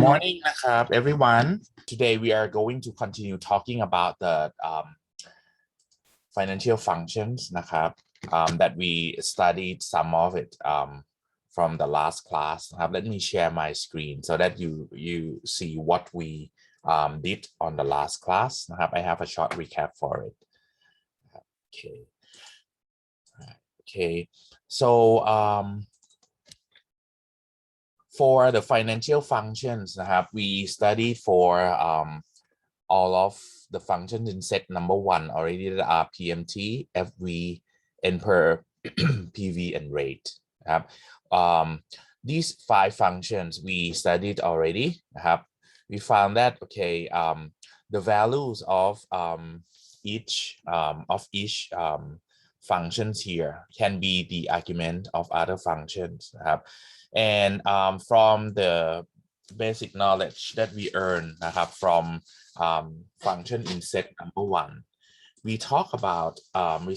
morning นะครับ everyone. Today we are going to continue talking about the financial functions นะครับ that we studied some of it from the last class นะครับ Let me share my screen so that you see what we did on the last class นะครับ I have a short recap for it. Okay. So for the financial functions นะครับ we study for all of the functions in set number 1 already that are PMT, FV, NPER, PV, and rate นะครับ these 5 functions we studied already นะครับ we found that the values of each functions here can be the argument of other functions นะครับ and from the basic knowledge that we earn นะครับ from function in set number 1 we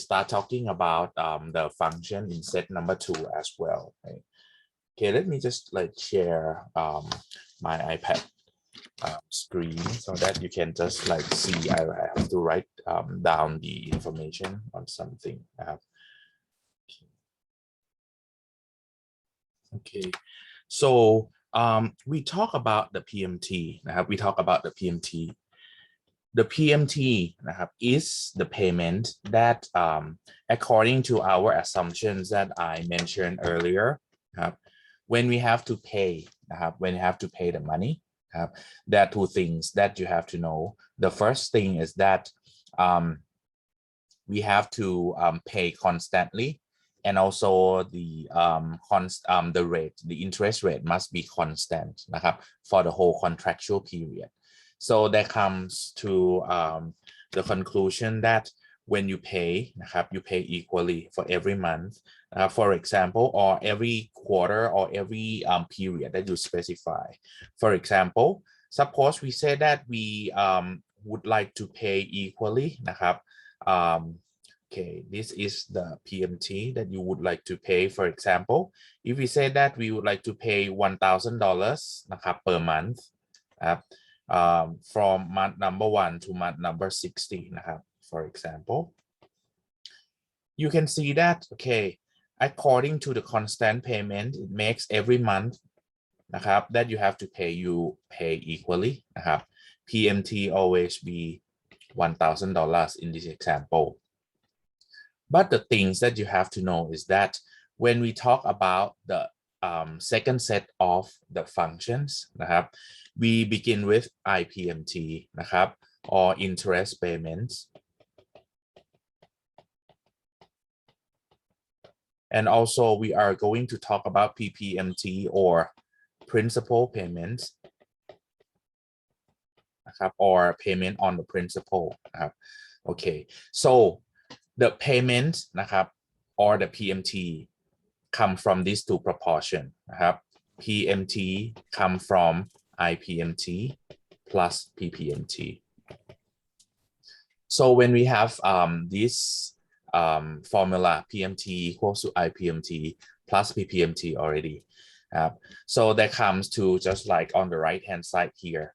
start talking about the function in set number 2 as well. Okay, let me just share my iPad screen so that you can just see. I have to write down the information on something. Okay, so we talk about the PMT นะครับ we talk about the PMT. The PMT นะครับ is the payment that according to our assumptions that I mentioned earlier นะครับ when we have to pay นะครับ when you have to pay the money นะครับ there are 2 things that you have to know. The first thing is that we have to pay constantly, and also the rate, the interest rate must be constant นะครับ for the whole contractual period. So that comes to the conclusion that when you pay นะครับ you pay equally for every month, for example, or every quarter or every period that you specify. For example, suppose we say that we would like to pay equally นะครับ okay, this is the PMT that you would like to pay. For example, if we say that we would like to pay $1,000 นะครับ per month นะครับ from month number 1 to month number 60 นะครับ for example, you can see that according to the constant payment it makes every month นะครับ that you have to pay, you pay equally นะครับ PMT always be $1,000 in this example. But the things that you have to know is that when we talk about the second set of the functions นะครับ we begin with IPMT นะครับ or interest payments, and also we are going to talk about PPMT or principal payments นะครับ or payment on the principal นะครับ okay, so the payment นะครับ or the PMT come from these 2 proportion นะครับ PMT come from IPMT plus PPMT. So when we have this formula PMT equals to IPMT plus PPMT already, so that comes to just like on the right hand side here,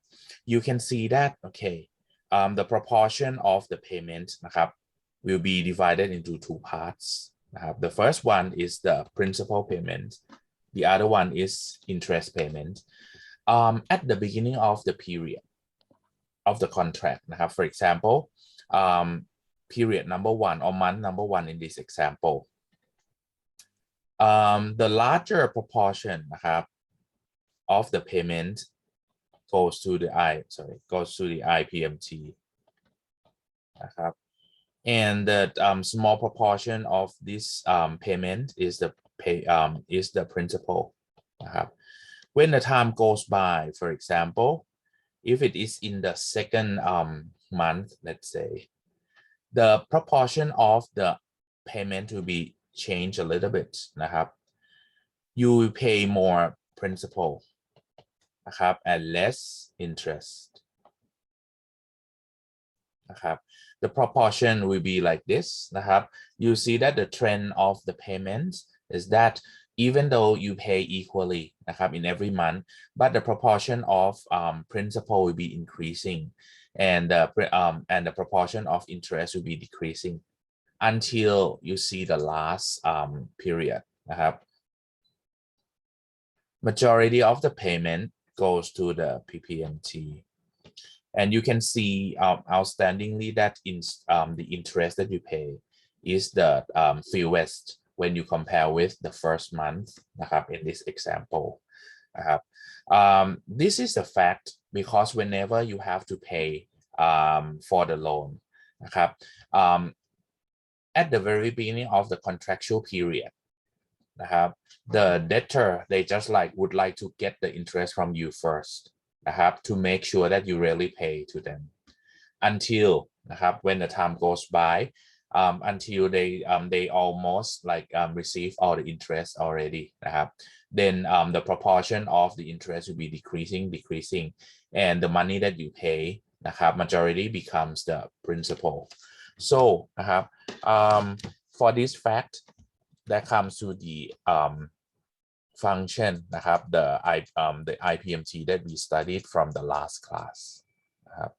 you can see that the proportion of the payment นะครับ will be divided into 2 parts. The first one is the principal payment. The other one is interest payment. At the beginning of the period of the contract นะครับ for example, period number 1 or month number 1 in this example, the larger proportion นะครับ of the payment goes to the IPMT นะครับ and the small proportion of this payment is the principal นะครับ when the time goes by, for example, if it is in the second month, let's say, the proportion of the payment will be changed a little bit นะครับ you will pay more principal นะครับ and less interest นะครับ. The proportion will be like this นะครับ you see that the trend of the payments is that even though you pay equally นะครับ in every month but the proportion of principal will be increasing and the proportion of interest will be decreasing until you see the last period นะครับ majority of the payment goes to the PPMT and you can see outstandingly that the interest that you pay is the fewest when you compare with the first month นะครับ in this example นะครับ this is a fact because whenever you have to pay for the loan นะครับ at the very beginning of the contractual period นะครับ the debtor they just would like to get the interest from you first นะครับ to make sure that you really pay to them until นะครับ when the time goes by until they almost receive all the interest already นะครับ then the proportion of the interest will be decreasing and the money that you pay นะครับ majority becomes the principal so นะครับ for this fact that comes to the function นะครับ the IPMT that we studied from the last class นะครับ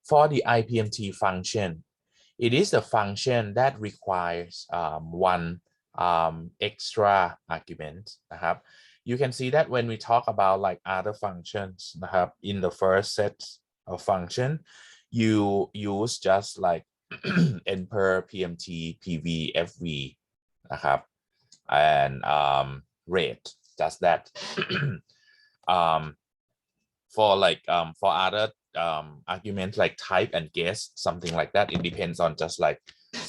for the IPMT function it is a function that requires one extra argument นะครับ you can see that when we talk about other functions นะครับ in the first set of function you use just n per PMT PV FV นะครับ and rate just that for other arguments like type and guess something like that it depends on just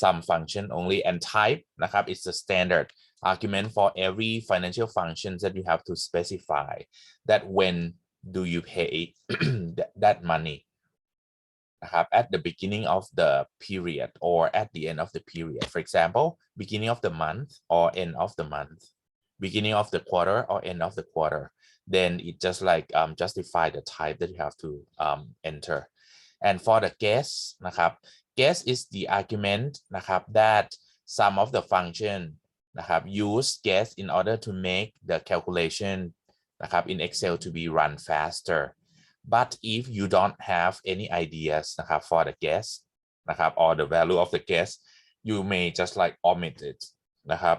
some function only and type นะครับ it's the standard argument for every financial functions that you have to specify that when do you pay that money นะครับ at the beginning of the period or at the end of the period for example beginning of the month or end of the month beginning of the quarter or end of the quarter then it just justify the type that you have to enter and for the guess นะครับ guess is the argument นะครับ that some of the function นะครับ use guess in order to make the calculation นะครับ in Excel to be run faster but if you don't have any ideas นะครับ for the guess นะครับ or the value of the guess you may just omit it นะครับ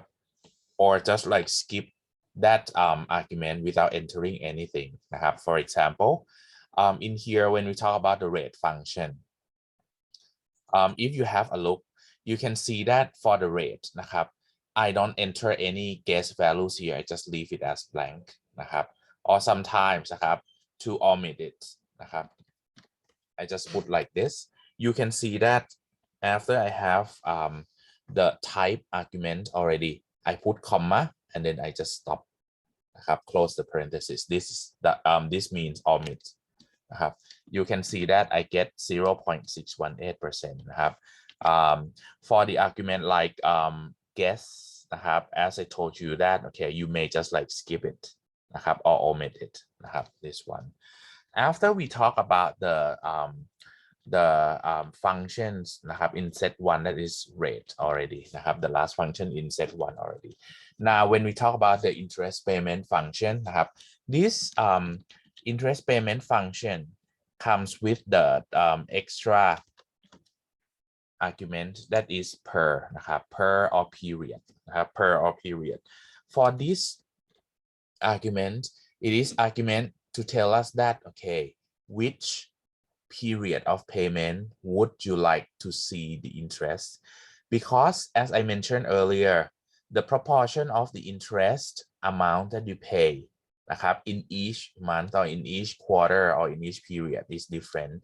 or just skip that argument without entering anything นะครับ for example in here when we talk about the rate function if you have a look you can see that for the rate นะครับ I don't enter any guess values here I just leave it as blank นะครับ or sometimes นะครับ to omit it นะครับ I just put like this you can see that after I have the type argument already I put comma and then I just stop นะครับ close the parenthesis this means omit นะครับ you can see that I get 0.618% นะครับ for the argument guess นะครับ as I told you that okay you may just skip it นะครับ or omit it นะครับ this one after we talk about the functions นะครับ in set 1 that is rate already นะครับ the last function in set 1 already now when we talk about the interest payment function นะครับ this interest payment function comes with the extra argument that is per นะครับ per or period นะครับ per or period for this argument it is argument to tell us that okay which period of payment would you like to see the interest because as I mentioned earlier the proportion of the interest amount that you pay นะครับ in each month or in each quarter or in each period is different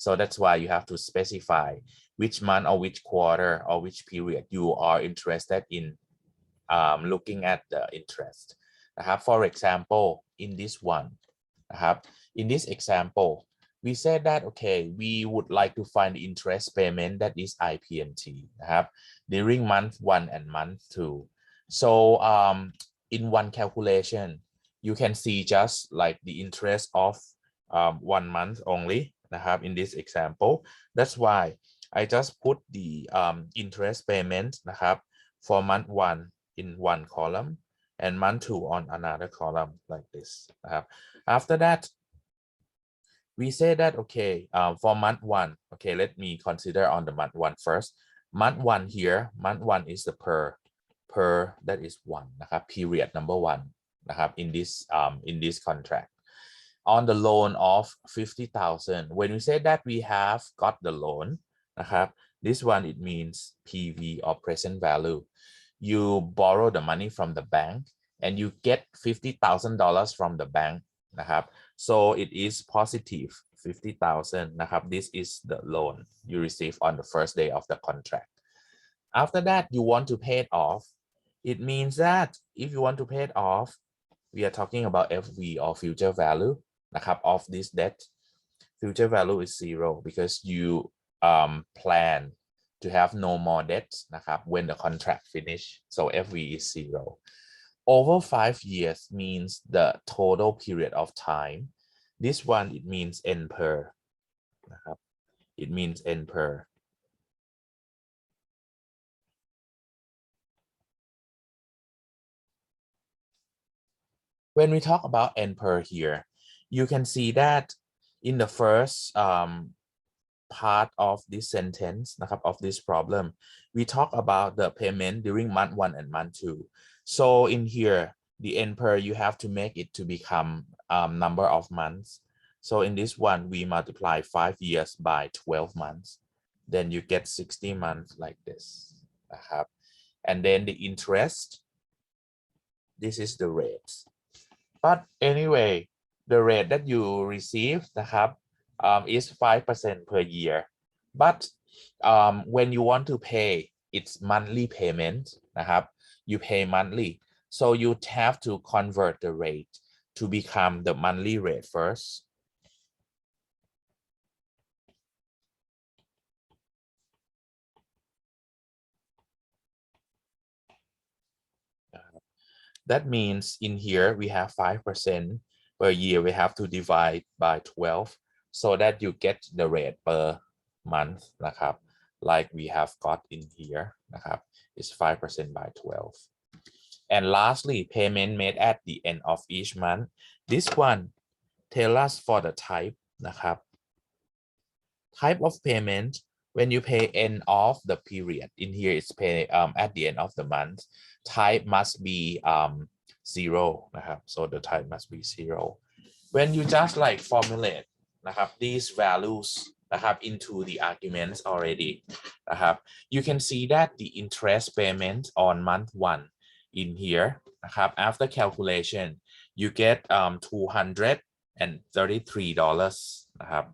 so that's why you have to specify which month or which quarter or which period you are interested in looking at the interest นะครับ for example in this one นะครับ in this example we said that okay we would like to find the interest payment that is IPMT นะครับ during month 1 and month 2 so in one calculation you can see just the interest of 1 month only นะครับ in this example that's why I just put the interest payment นะครับ for month 1 in one column and month 2 on another column like this. After that, we say that, okay, for month 1, okay, let me consider on the month 1 first. Month 1 here, month 1 is the per that is 1 นะครับ period number 1 นะครับ in this contract. On the loan of 50,000, when we say that we have got the loan นะครับ this one it means PV or present value. You borrow the money from the bank and you get $50,000 from the bank นะครับ so it is positive 50,000 นะครับ this is the loan you receive on the first day of the contract. After that, you want to pay it off. It means that if you want to pay it off, we are talking about FV or future value นะครับ of this debt. Future value is 0 because you plan to have no more debt นะครับ when the contract finish. So FV is 0. Over 5 years means the total period of time. This one, it means N per นะครับ it means N per. When we talk about N per here, you can see that in the first part of this sentence นะครับ of this problem, we talk about the payment during month 1 and month 2. So in here, the N per, you have to make it to become number of months. So in this one, we multiply 5 years by 12 months. Then you get 60 months like this นะครับ and then the interest, this is the rate. But anyway, the rate that you receive นะครับ is 5% per year. But when you want to pay, it's monthly payment นะครับ you pay monthly. So you have to convert the rate to become the monthly rate first. That means in here we have 5% per year. We have to divide by 12 so that you get the rate per month นะครับ like we have got in here นะครับ is 5% by 12. And lastly, payment made at the end of each month. This one tell us for the type นะครับ type of payment. When you pay end of the period, in here it's pay at the end of the month, type must be 0 นะครับ so the type must be 0. When you just like formulate นะครับ these values นะครับ into the arguments already นะครับ you can see that the interest payment on month 1 in here นะครับ after calculation you get $233 นะครับ.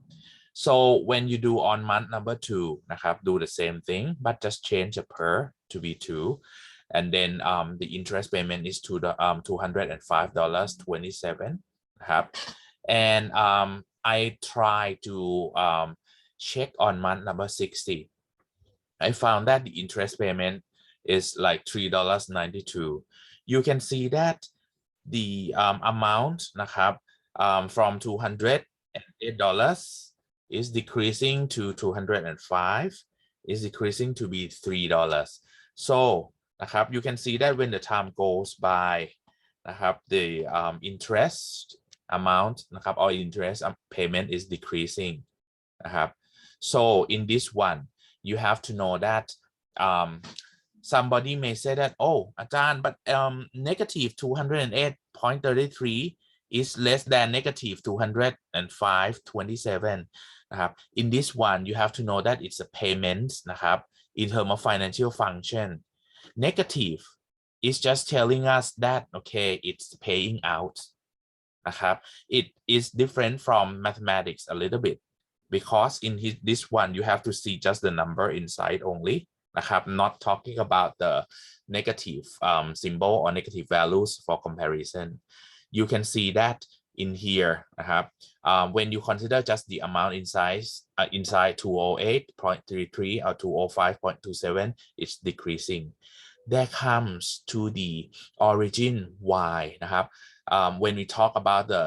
So when you do on month number 2 นะครับ do the same thing but just change the per to be 2 and then the interest payment is to the $205.27 นะครับ. And I try to check on month number 60. I found that the interest payment is like $3.92. You can see that the amount นะครับ from $208 is decreasing to 205, is decreasing to be $3. So นะครับ you can see that when the time goes by นะครับ the interest amount นะครับ or interest payment is decreasing นะครับ. So in this one you have to know that somebody may say that, oh อาจารย์ but negative 208.33 is less than negative 205.27 นะครับ in this one you have to know that it's a payment นะครับ in terms of financial function. Negative is just telling us that, okay, it's paying out นะครับ it is different from mathematics a little bit because in this one you have to see just the number inside only นะครับ not talking about the negative symbol or negative values for comparison. You can see that in here นะครับ when you consider just the amount inside 208.33 or 205.27 it's decreasing. That comes to the origin why นะครับ when we talk about the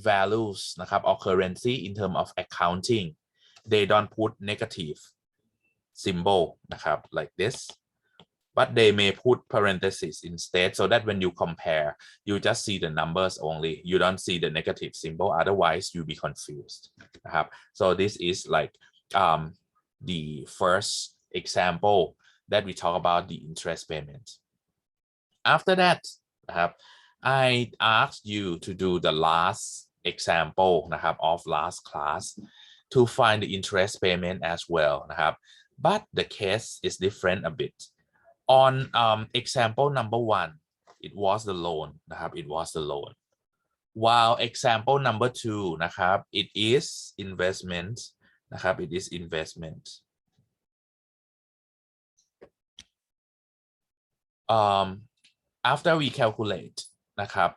values นะครับ or currency in terms of accounting they don't put negative symbol นะครับ like this but they may put parentheses instead so that when you compare, you just see the numbers only. You don't see the negative symbol. Otherwise, you'll be confused. So this is like the first example that we talk about the interest payment. After that, I asked you to do the last example of last class to find the interest payment as well. But the case is different a bit. On example number 1, it was the loan. It was the loan. While example number 2, it is investment. It is investment. After we calculate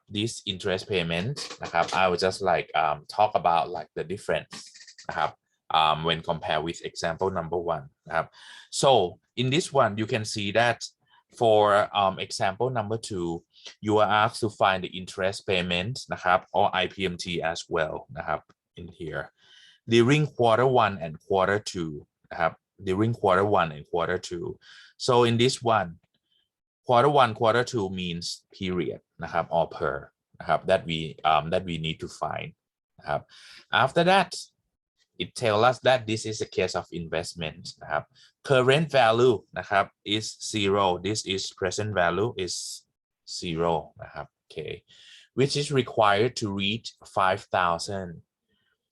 this interest payment I will just like talk about like the difference when compared with example number 1 So in this one you can see that for example number 2 you are asked to find the interest payment or IPMT as well in here during quarter 1 and quarter 2 during quarter 1 and quarter 2. So in this one, quarter 1, quarter 2 means period or per that we need to find After that, it tells us that this is a case of investment current value is 0. This is present value is 0 okay, which is required to reach 5,000.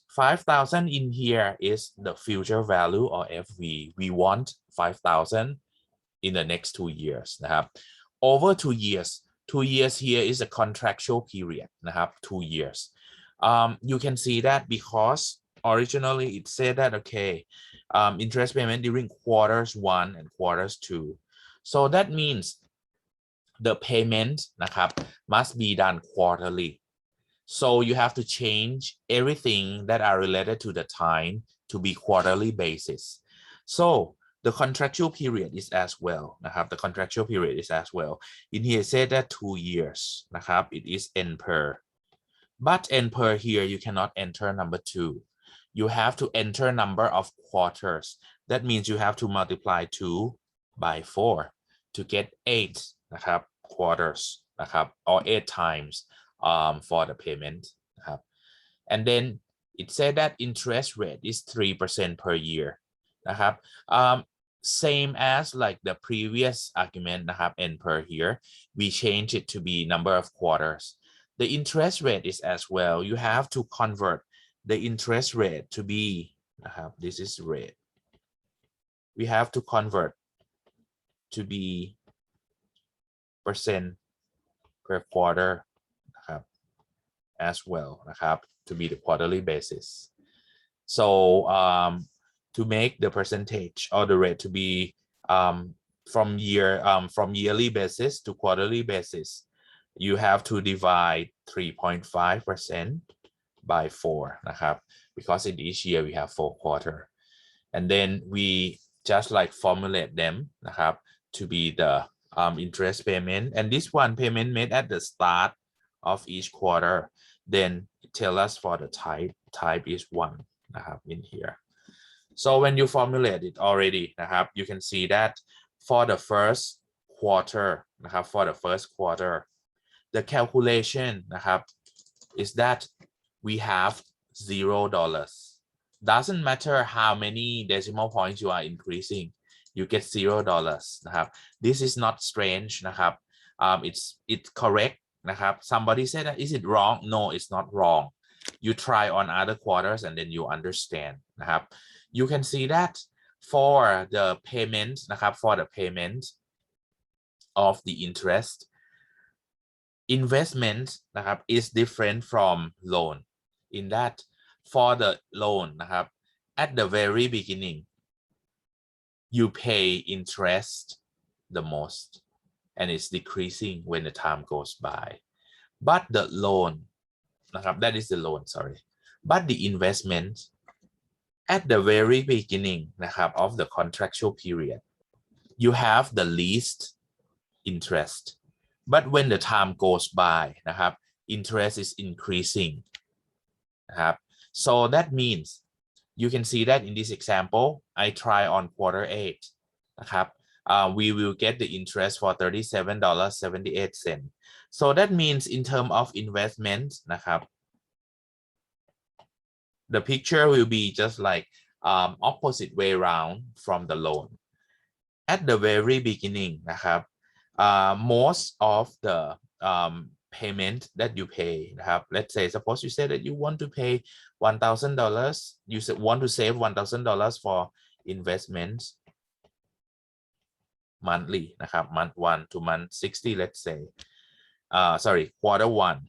5,000 in here is the future value or FV. We want 5,000 in the next 2 years over 2 years. 2 years here is a contractual period 2 years. You can see that because originally it said that okay, interest payment during quarters 1 and quarters 2. So that means the payment must be done quarterly. So you have to change everything that are related to the time to be quarterly basis. So the contractual period is as well the contractual period is as well. In here it said that 2 years it is N per. But N per here you cannot enter number 2. You have to enter number of quarters. That means you have to multiply 2 by 4 to get 8 quarters or 8 times for the payment and then it said that interest rate is 3% per year same as like the previous argument N per here, we change it to be number of quarters. The interest rate is as well. You have to convert the interest rate to be this is rate. We have to convert to be percent per quarter as well to be the quarterly basis. So to make the percentage or the rate to be from yearly basis to quarterly basis, you have to divide 3.5% by 4 because in each year we have 4 quarters, and then we just like formulate them to be the interest payment, and this one payment made at the start of each quarter. Then tell us for the type is 1 in here. So when you formulate it already you can see that for the first quarter the calculation is that we have $0. Doesn't matter how many decimal points you are increasing, you get $0 This is not strange it's correct Somebody said that is it wrong? No, it's not wrong. You try on other quarters and then you understand You can see that for the payment for the payment of the interest, investment is different from loan in that for the loan at the very beginning you pay interest the most and it's decreasing when the time goes by. But the loan that is the loan, sorry. But the investment at the very beginning of the contractual period, you have the least interest. But when the time goes by interest is increasing So that means you can see that in this example I try on quarter 8 we will get the interest for $37.78. So that means in terms of investment นะครับ the picture will be just like opposite way round from the loan. At the very beginning นะครับ most of the payment that you pay นะครับ let's say suppose you say that you want to pay $1,000 you want to save $1,000 for investments monthly นะครับ month 1 to month 60 let's say sorry quarter 1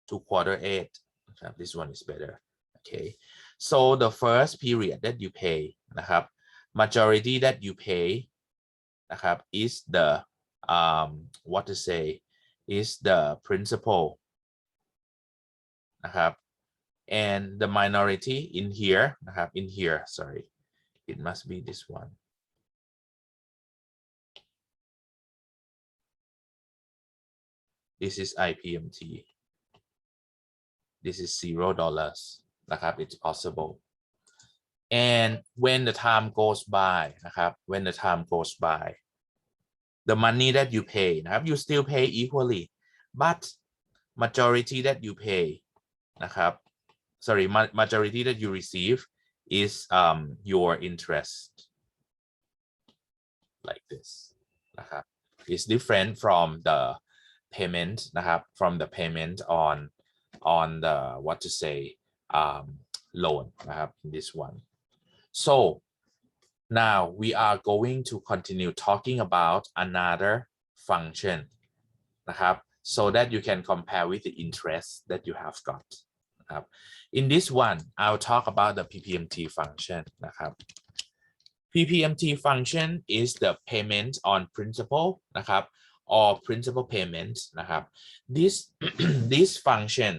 to quarter 8 นะครับ this one is better okay so the first period that you pay นะครับ majority that you pay นะครับ is the what to say is the principal นะครับ and the minority in here นะครับ in here sorry it must be this one this is IPMT this is $0 นะครับ it's possible and when the time goes by นะครับ when the time goes by the money that you pay นะครับ you still pay equally but majority that you pay นะครับ sorry majority that you receive is your interest like this นะครับ is different from the payment นะครับ from the payment on the what to say loan นะครับ this one so now we are going to continue talking about another function นะครับ so that you can compare with the interest that you have got นะครับ in this one I'll talk about the PPMT function นะครับ PPMT function is the payment on principal นะครับ or principal payment นะครับ this function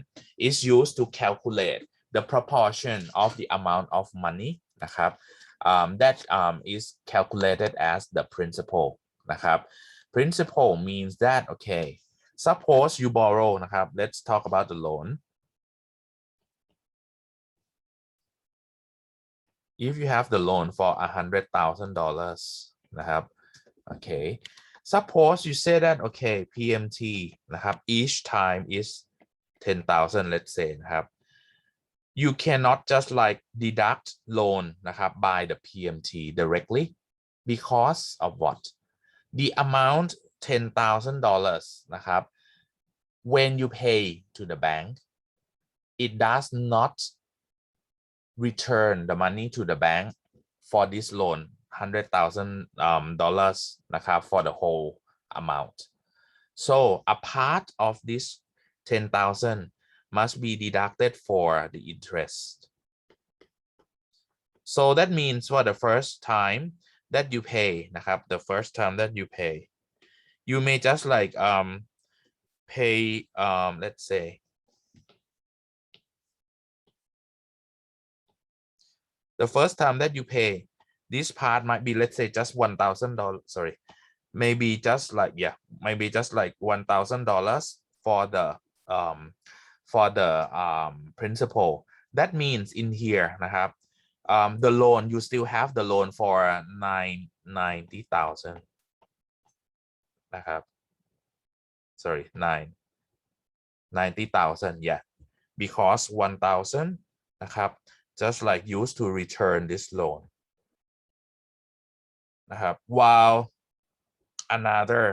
is used to calculate the proportion of the amount of money นะครับ that is calculated as the principal นะครับ principal means that okay suppose you borrow นะครับ let's talk about the loan if you have the loan for $100,000 นะครับ okay suppose you say that okay PMT นะครับ each time is 10,000 let's say นะครับ you cannot just like deduct loan นะครับ by the PMT directly because of what the amount $10,000 นะครับ when you pay to the bank it does not return the money to the bank for this loan $100,000 นะครับ for the whole amount so a part of this 10,000 must be deducted for the interest so that means for the first time that you pay นะครับ the first time that you pay you may just like pay let's say the first time that you pay this part might be let's say just $1,000 sorry maybe just like yeah maybe just like $1,000 for the principal that means in here นะครับ the loan you still have the loan for 90,000 นะครับ sorry 90,000 yeah because 1,000 นะครับ just like used to return this loan นะครับ while another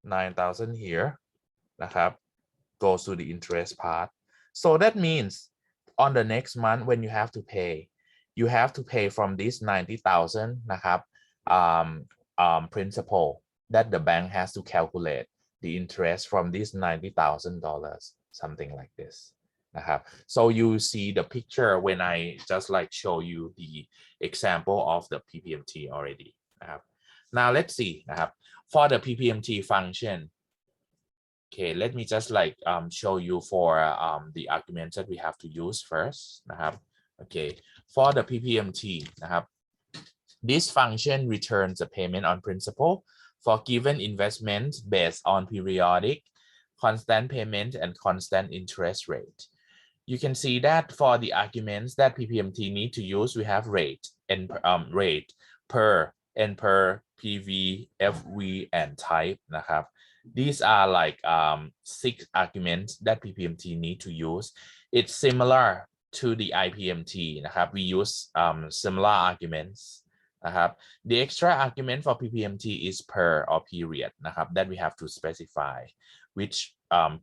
9,000 here นะครับ goes to the interest part so that means on the next month when you have to pay you have to pay from this 90,000 นะครับ principal that the bank has to calculate the interest from this $90,000 something like this นะครับ so you see the picture when I just like show you the example of the PPMT already นะครับ now let's see นะครับ for the PPMT function okay let me just like show you for the arguments that we have to use first นะครับ okay for the PPMT นะครับ this function returns a payment on principal for given investment based on periodic constant payment and constant interest rate you can see that for the arguments that PPMT need to use we have rate and rate per and per PV FV and type นะครับ these are like 6 arguments that PPMT need to use. It's similar to the IPMT นะครับ we use similar arguments นะครับ the extra argument for PPMT is per or period นะครับ that we have to specify which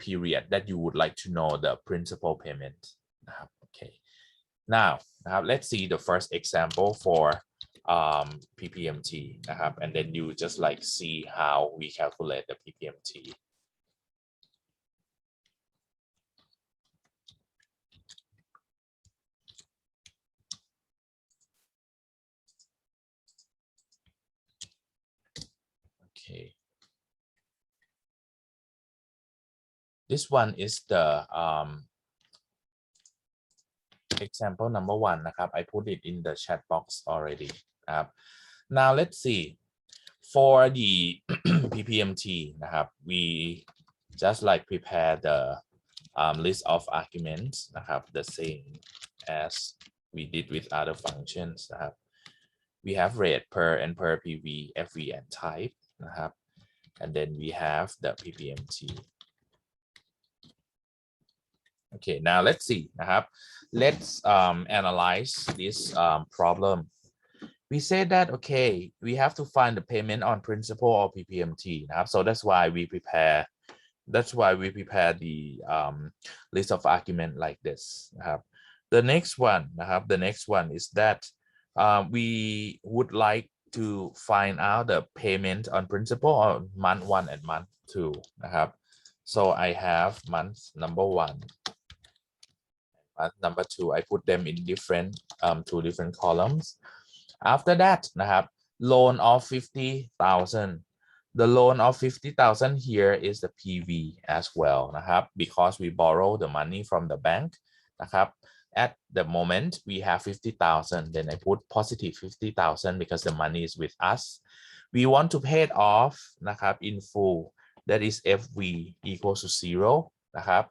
period that you would like to know the principal payment นะครับ okay now let's see the first example for PPMT นะครับ and then you just like see how we calculate the PPMT. Okay. This one is the example number 1 นะครับ I put it in the chat box already นะครับ now let's see for the PPMT นะครับ we just like prepare the list of arguments นะครับ the same as we did with other functions นะครับ we have rate per and per PV FV and type นะครับ and then we have the PPMT. Okay, now let's see นะครับ let's analyze this problem. We say that okay, we have to find the payment on principal or PPMT นะครับ so that's why we prepare the list of argument like this นะครับ the next one นะครับ the next one is that we would like to find out the payment on principal on month 1 and month 2 นะครับ so I have month number 1 number 2 I put them in different 2 different columns. After that นะครับ loan of 50,000 the loan of 50,000 here is the PV as well นะครับ because we borrow the money from the bank นะครับ at the moment we have 50,000 then I put positive 50,000 because the money is with us. We want to pay it off นะครับ in full that is FV equals to 0 นะครับ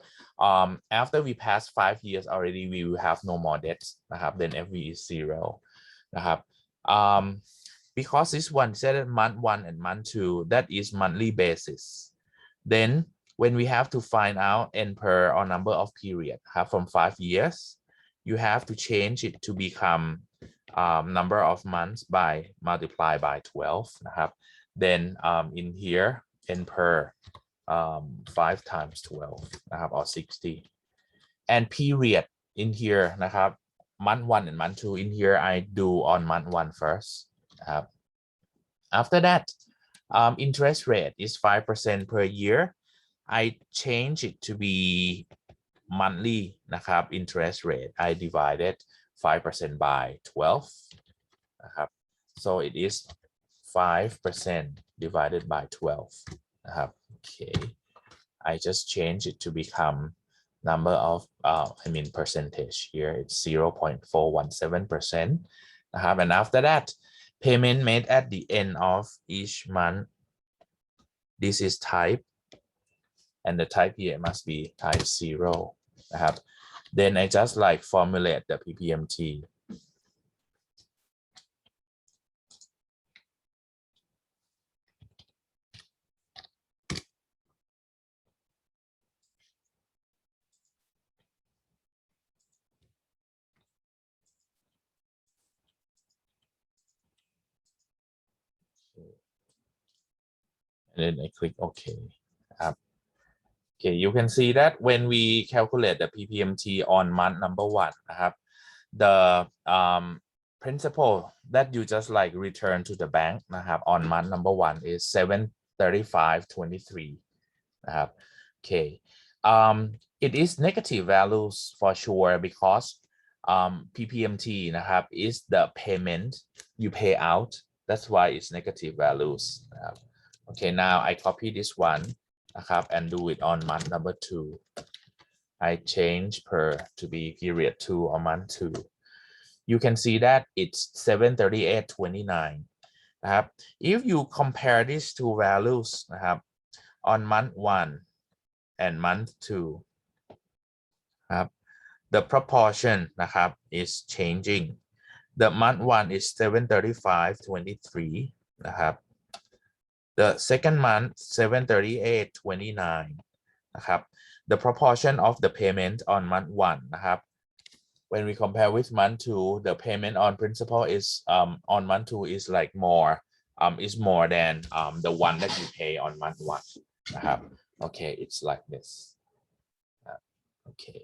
after we pass 5 years already we will have no more debts นะครับ then FV is 0 นะครับ because this one said month 1 and month 2 that is monthly basis, then when we have to find out n per or number of period from 5 years you have to change it to become number of months by multiply by 12 นะครับ. then in here n per 5 times 12 นะครับ or 60 and period in here นะครับ month 1 and month 2 in here I do on month 1 first นะครับ after that interest rate is 5% per year. I change it to be monthly นะครับ interest rate I divided 5% by 12 นะครับ so it is 5% divided by 12 นะครับ okay I just change it to become number of percentage here it's 0.417% นะครับ and after that payment made at the end of each month this is type and the type here must be type 0 นะครับ then I just like formulate the PPMT. and then I click OK ครับ okay you can see that when we calculate the PPMT on month number 1 นะครับ the principal that you just like return to the bank นะครับ on month number 1 is 735.23 นะครับ okay it is negative values for sure because PPMT นะครับ is the payment you pay out that's why it's negative values นะครับ okay now I copy this one นะครับ and do it on month number 2 I change per to be period 2 or month 2 you can see that it's 738.29 นะครับ if you compare these two values นะครับ on month 1 and month 2 ครับ the proportion นะครับ is changing The month one is 7/35/23 นะครับ The second month 7/38/29นะครับ The proportion of the payment on month one นะครับ When we compare with month two, the payment on principal is on month two is like more than the one that you pay on month one นะครับ Okay, it's like this. Okay,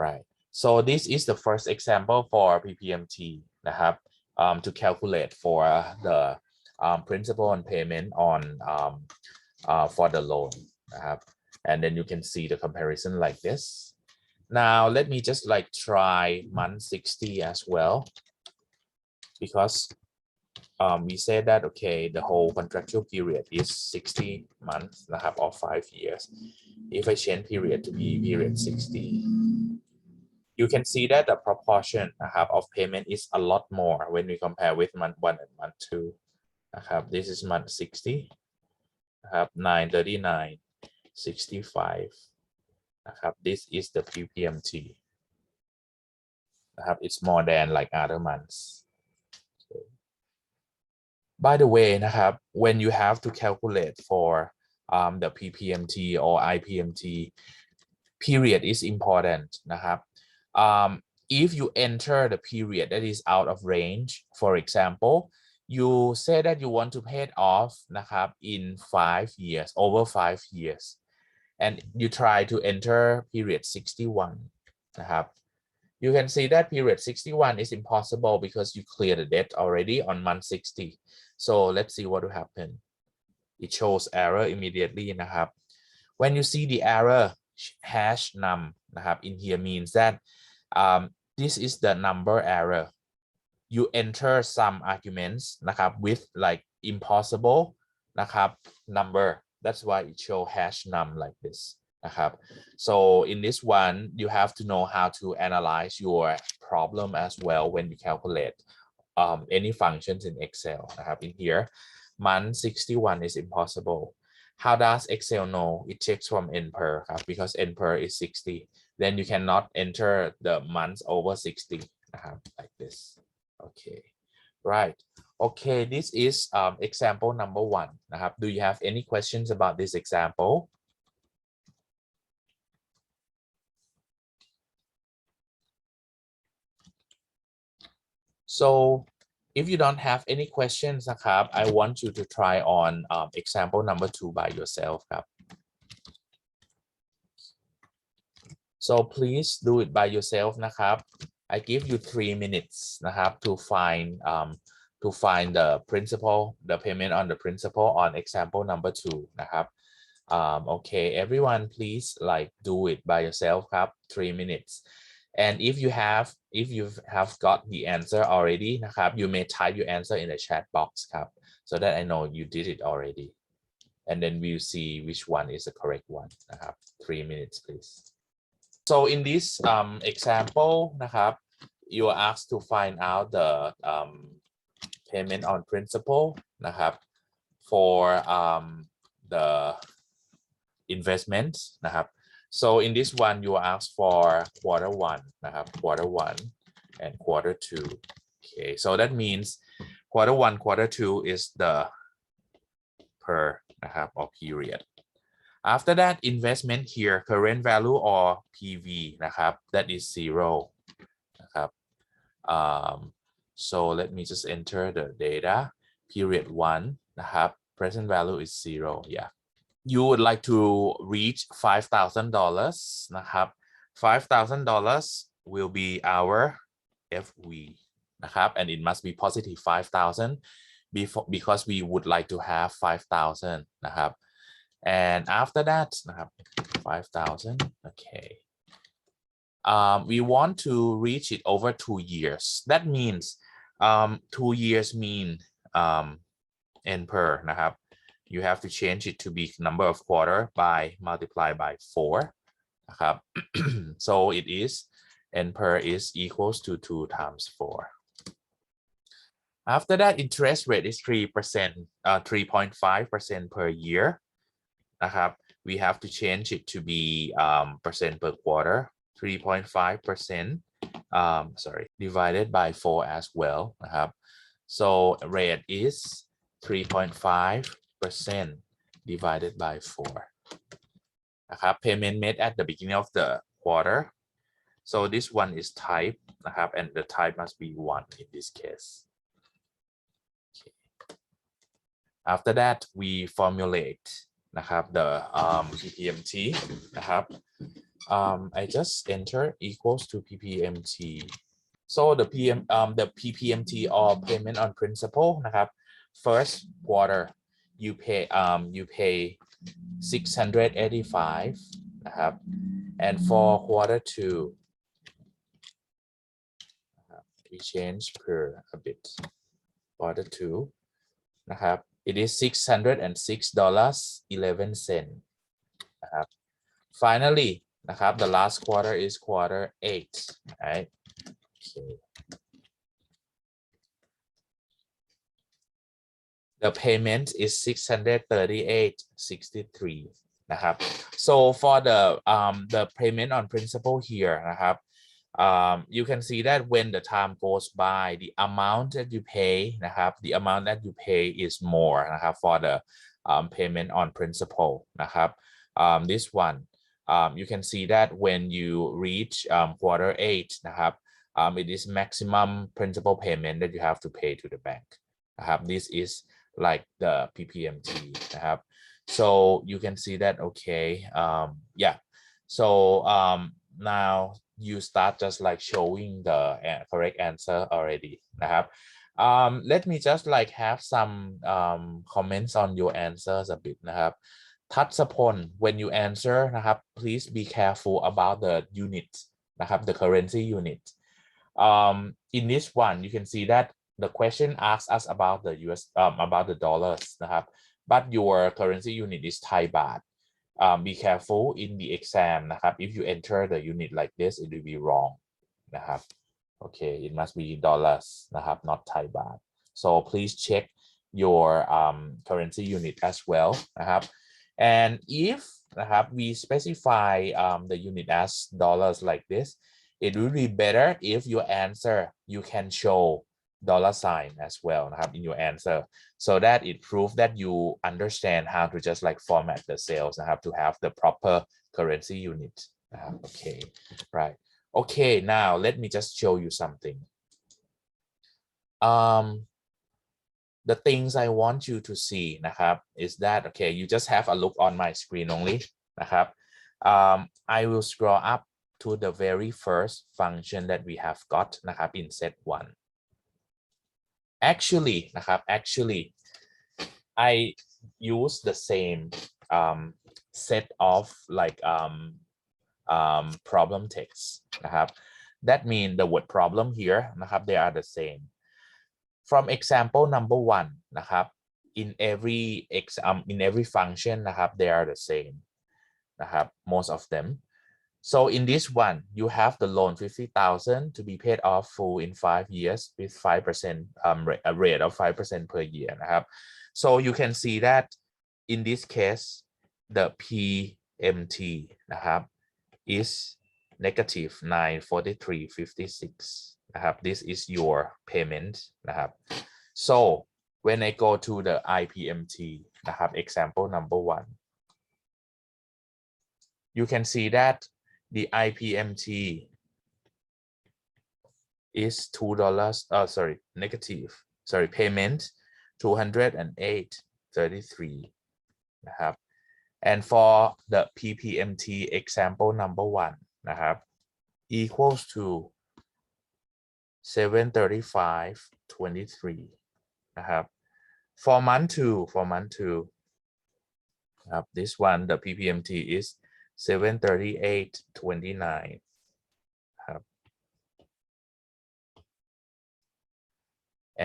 right. So this is the first example for PPMT นะครับ to calculate for the principal and payment on for the loan นะครับ and then you can see the comparison like this. Now let me just like try month 60 as well, because we said that okay, the whole contractual period is 60 months นะครับ or 5 years. If I change period to be period 60, you can see that the proportion of payment is a lot more when we compare with month one and month two. This is month 60, 939, 65. This is the PPMT. It's more than like other months. Okay. By the way, when you have to calculate for the PPMT or IPMT, period is important. If you enter the period that is out of range, for example, you say that you want to pay it off in 5 years, over 5 years, and you try to enter period 61 you can see that period 61 is impossible because you clear the debt already on month 60. So let's see what will happen. It shows error immediately. When you see the error #num in here means that this is the number error. You enter some arguments with like impossible number. That's why it show #num like this. So in this one, you have to know how to analyze your problem as well when you calculate any functions in Excel. In here, month 61 is impossible. How does Excel know? It checks from NPER because NPER is 60. Then you cannot enter the months over 60 like this. Okay, right. Okay, this is example number one. Do you have any questions about this example? So if you don't have any questions I want you to try on example number two by yourself. So please do it by yourself. I give you 3 minutes to find the principal, the payment on the principal on example number two. Okay, everyone, please like do it by yourself 3 minutes. And if you have got the answer already you may type your answer in the chat box so that I know you did it already, and then we'll see which one is the correct one. 3 minutes please. So in this example you are asked to find out the payment on principal for the investments. So in this one, you are asked for quarter one and quarter two. Okay, so that means quarter one, quarter two is the per or period. After that, investment here, current value or PV that is 0 so let me just enter the data. Period one present value is 0. Yeah. You would like to reach $5,000 $5,000 will be our FV and it must be positive 5,000 because we would like to have 5,000 and after that 5,000. Okay, we want to reach it over 2 years. That means 2 years mean NPER you have to change it to be number of quarter by multiply by 4 so it is NPER is equals to 2 times 4. After that, interest rate is 3%, 3.5% per year. We have to change it to be percent per quarter. 3.5% sorry, divided by 4 as well นะครับ so rate is 3.5% divided by 4 นะครับ payment made at the beginning of the quarter so this one is type นะครับ and the type must be 1 in this case okay. After that we formulate นะครับ the PPMT นะครับ I just enter equals to PPMT so the PPMT or payment on principal นะครับ first quarter you pay 685 นะครับ and for quarter 2 we change per a bit quarter 2 นะครับ it is $606.11 นะครับ finally นะครับ the last quarter is quarter 8 right okay. The payment is 638.63 นะครับ so for the payment on principal here นะครับ you can see that when the time goes by the amount that you pay นะครับ the amount that you pay is more นะครับ for the payment on principal นะครับ this one you can see that when you reach quarter 8 นะครับ it is maximum principal payment that you have to pay to the bank นะครับ this is like the PPMT นะครับ so you can see that okay yeah so now you start just like showing the correct answer already นะครับ let me just like have some comments on your answers a bit นะครับ ทัศพล when you answer นะครับ please be careful about the unit นะครับ the currency unit in this one you can see that the question asks us about the about the dollars นะครับ but your currency unit is Thai baht be careful in the exam นะครับ if you enter the unit like this it will be wrong นะครับ okay it must be dollars นะครับ not Thai baht so please check your currency unit as well นะครับ and if นะครับ we specify the unit as dollars like this it will be better if your answer you can show dollar sign as well นะครับ in your answer so that it proves that you understand how to just like format the cells นะครับ to have the proper currency unit นะครับ okay right okay now let me just show you something the things I want you to see นะครับ is that okay you just have a look on my screen only นะครับ I will scroll up to the very first function that we have got นะครับ in set 1 actually นะครับ actually I use the same set of like problem text นะครับ that means the word problem here นะครับ they are the same from example number 1 นะครับ in every function นะครับ they are the same นะครับ most of them so in this one you have the loan 50,000 to be paid off full in 5 years with 5% a rate of 5% per year นะครับ so you can see that in this case the PMT นะครับ is negative 943.56 นะครับ this is your payment นะครับ so when I go to the IPMT นะครับ example number 1 you can see that the IPMT is $2 sorry negative sorry payment 208.33 นะครับ and for the PPMT example number 1 นะครับ equals to 735.23 นะครับ for month 2 นะครับ this one the PPMT is 738.29 ครับ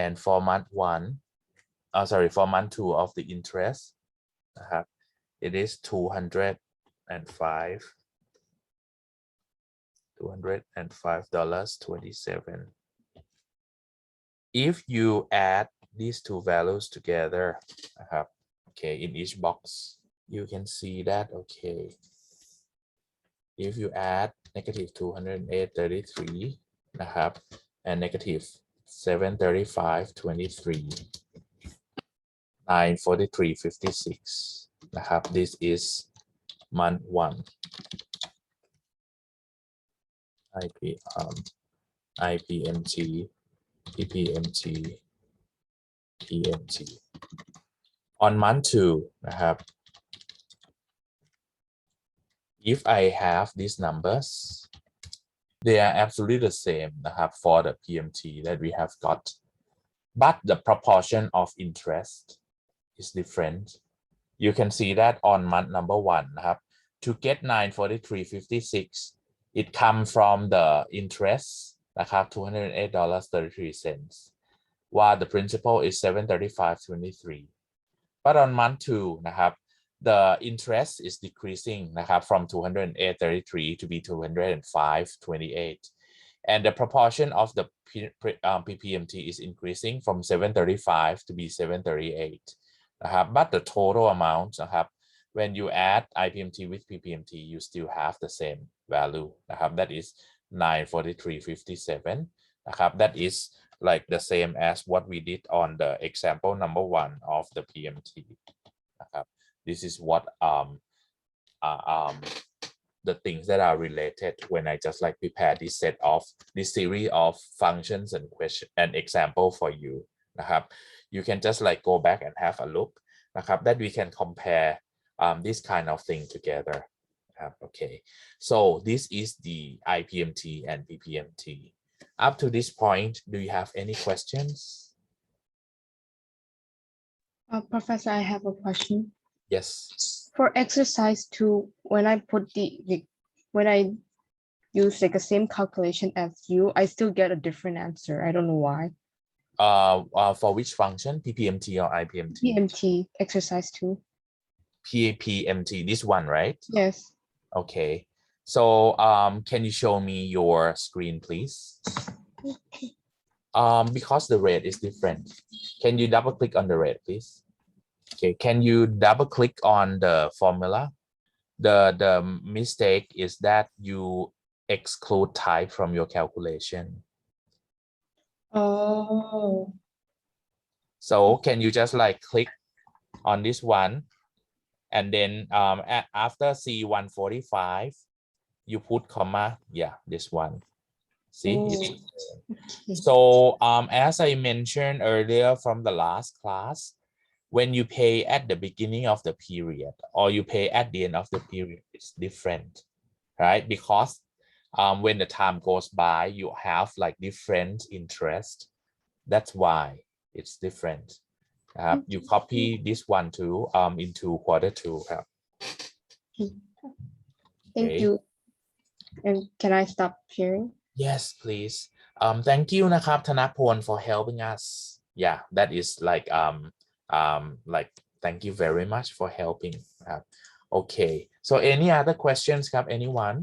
and for month 1 sorry for month 2 of the interest นะครับ it is 205.27 if you add these two values together นะครับ okay in each box you can see that okay if you add negative 208.33 นะครับ and negative 735.23 943.56 นะครับ this is month 1 IPMT PPMT PMT on month 2 นะครับ if I have these numbers they are absolutely the same นะครับ for the PMT that we have got but the proportion of interest is different you can see that on month number 1 นะครับ to get 943.56 it come from the interest นะครับ $208.33 while the principal is 735.23 but on month 2 นะครับ the interest is decreasing นะครับ from 208.33 to be 205.28 and the proportion of the PPMT is increasing from 735 to be 738 นะครับ but the total amount นะครับ when you add IPMT with PPMT you still have the same value นะครับ that is 943.57 นะครับ that is like the same as what we did on the example number 1 of the PMT นะครับ this is what the things that are related when I just like prepare this set of this series of functions and question and example for you นะครับ you can just like go back and have a look นะครับ that we can compare this kind of thing together okay so this is the IPMT and PPMT up to this point do you have any questions Professor, I have a question. yes For exercise 2, when I put when I use like the same calculation as you, I still get a different answer. I don't know why. For which function PPMT or IPMT PMT exercise 2. PPMT this one right Yes. okay so can you show me your screen please because the rate is different can you double click on the rate please okay can you double click on the formula the mistake is that you exclude type from your calculation Oh. so can you just like click on this one and then after C145 you put comma yeah this one see Okay. so as I mentioned earlier from the last class when you pay at the beginning of the period or you pay at the end of the period it's different right because when the time goes by you have like different interest that's why it's different you copy this one too into quarter 2 ครับ Thank you. And can I stop sharing? yes please thank you นะครับธนพล for helping us yeah that is like thank you very much for helping ครับ okay so any other questions ครับ anyone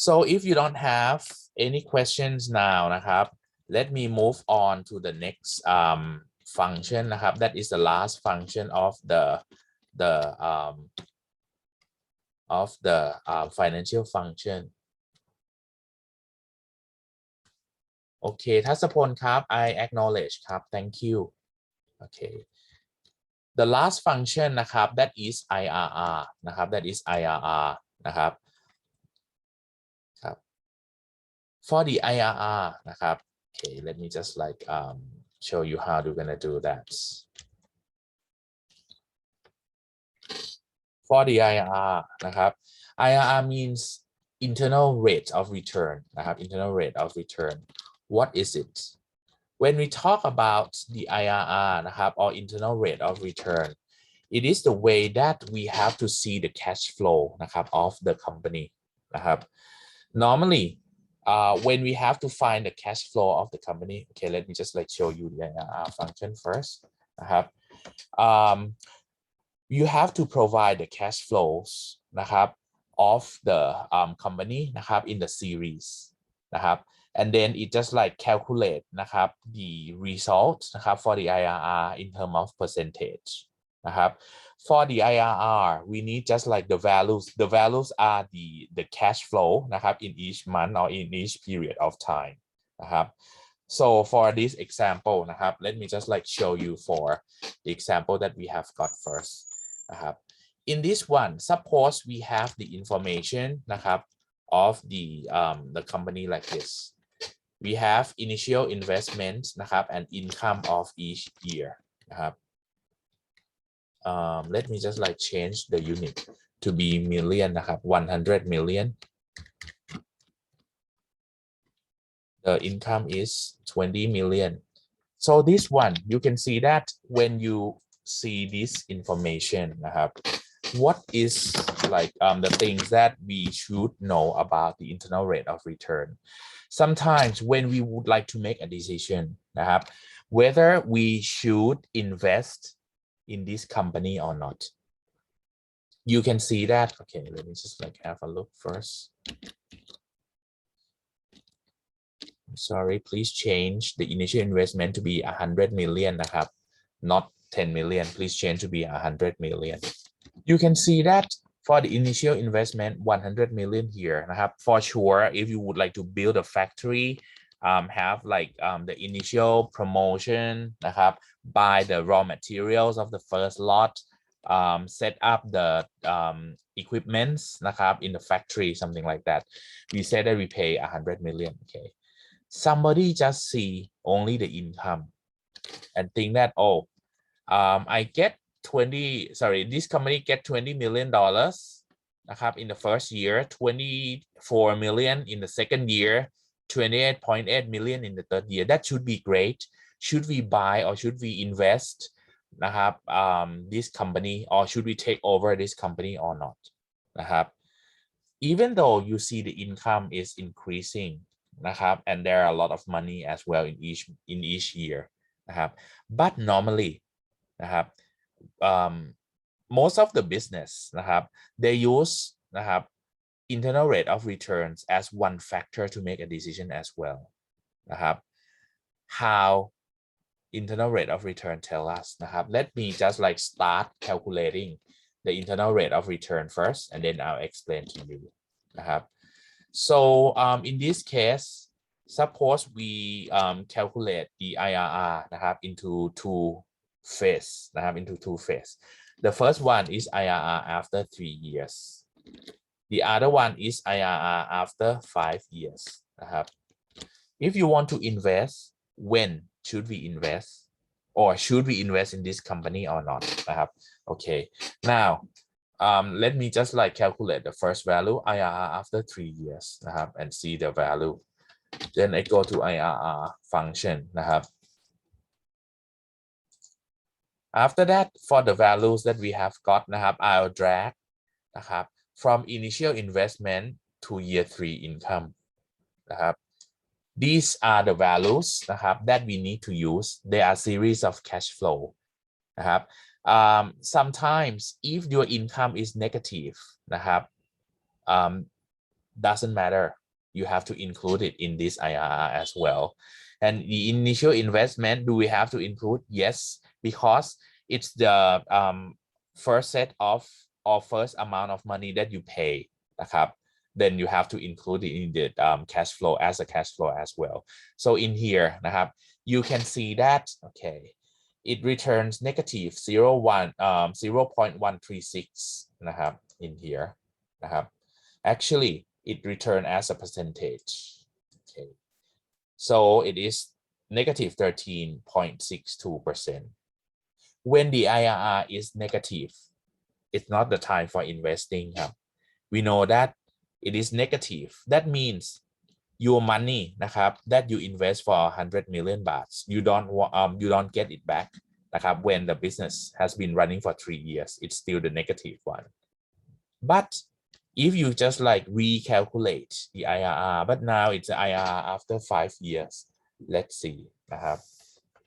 so if you don't have any questions now นะครับ let me move on to the next function นะครับ that is the last function of the financial function okay ทัศพลครับ I acknowledge ครับ thank you okay the last function นะครับ that is IRR นะครับ that is IRR นะครับ for the IRR นะครับ okay let me just like show you how we're gonna do that for the IRR นะครับ IRR means internal rate of return นะครับ internal rate of return what is it when we talk about the IRR นะครับ or internal rate of return it is the way that we have to see the cash flow นะครับ of the company นะครับ normally when we have to find the cash flow of the company okay let me just like show you the IRR function first นะครับ you have to provide the cash flows นะครับ of the company นะครับ in the series นะครับ and then it just like calculate นะครับ the result นะครับ for the IRR in term of percentage นะครับ for the IRR we need just like the values are the cash flow นะครับ in each month or in each period of time นะครับ so for this example นะครับ let me just like show you for the example that we have got first นะครับ in this one suppose we have the information นะครับ of the company like this we have initial investment นะครับ and income of each year นะครับ let me just like change the unit to be million นะครับ 100 million the income is 20 million so this one you can see that when you see this information นะครับ what is like the things that we should know about the internal rate of return sometimes when we would like to make a decision นะครับ whether we should invest in this company or not you can see that okay let me just like have a look first sorry please change the initial investment to be 100 million นะครับ not 10 million please change to be 100 million you can see that for the initial investment 100 million here นะครับ for sure if you would like to build a factory have like the initial promotion นะครับ buy the raw materials of the first lot set up the equipments นะครับ in the factory something like that we say that we pay 100 million okay somebody just see only the income and think that oh I get 20 sorry this company get 20 million dollars นะครับ in the first year 24 million in the second year 28.8 million in the third year that should be great should we buy or should we invest นะครับ this company or should we take over this company or not นะครับ even though you see the income is increasing นะครับ and there are a lot of money as well in each year นะครับ but normally นะครับ most of the business นะครับ they use นะครับ internal rate of returns as one factor to make a decision as well นะครับ how internal rate of return tell us นะครับ let me just like start calculating the internal rate of return first and then I'll explain to you นะครับ so in this case suppose we calculate the IRR นะครับ into two phase นะครับ into two phase the first one is IRR after 3 years the other one is IRR after 5 years นะครับ if you want to invest when should we invest or should we invest in this company or not นะครับ okay now let me just like calculate the first value IRR after 3 years นะครับ and see the value then I go to IRR function นะครับ after that for the values that we have got นะครับ I'll drag นะครับ from initial investment to year 3 income นะครับ these are the values นะครับ that we need to use they are series of cash flow นะครับ sometimes if your income is negative นะครับ doesn't matter you have to include it in this IRR as well and the initial investment do we have to include yes because it's the first set of or first amount of money that you pay นะครับ then you have to include it in the cash flow as a cash flow as well so in here นะครับ you can see that okay it returns negative 0.136 นะครับ in here นะครับ actually it return as a percentage okay so it is negative 13.62% when the IRR is negative it's not the time for investing ครับ we know that it is negative that means your money นะครับ that you invest for 100 million baht you don't get it back นะครับ when the business has been running for 3 years it's still the negative one but if you just like recalculate the IRR but now it's the IRR after 5 years let's see นะครับ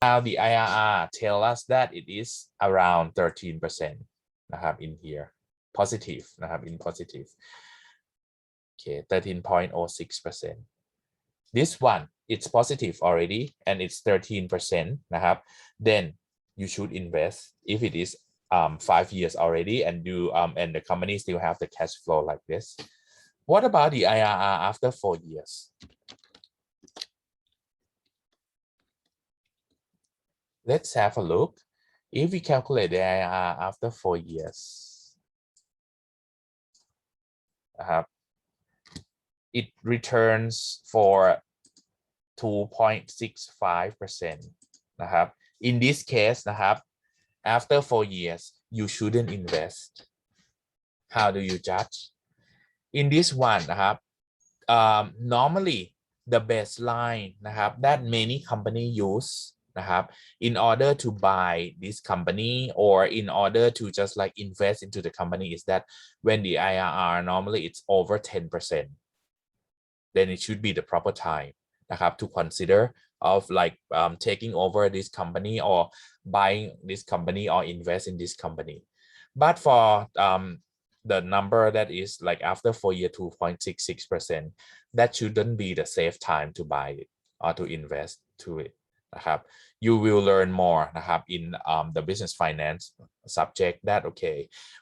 now the IRR tell us that it is around 13% นะครับ in here positive นะครับ in positive okay 13.06% this one it's positive already and it's 13% นะครับ then you should invest if it is 5 years already, and and the company still have the cash flow like this. What about the IRR after 4 years? Let's have a look. If we calculate the IRR after 4 years, it returns for 2.65%. In this case, after 4 years, you shouldn't invest. How do you judge? In this one, normally the baseline that many companies use in order to buy this company or in order to just like invest into the company is that when the IRR normally it's over 10%, then it should be the proper time to consider of like taking over this company or buying this company or invest in this company. But for the number that is like after 4 years 2.66%, that shouldn't be the safe time to buy it or to invest to it. You will learn more in the business finance subject that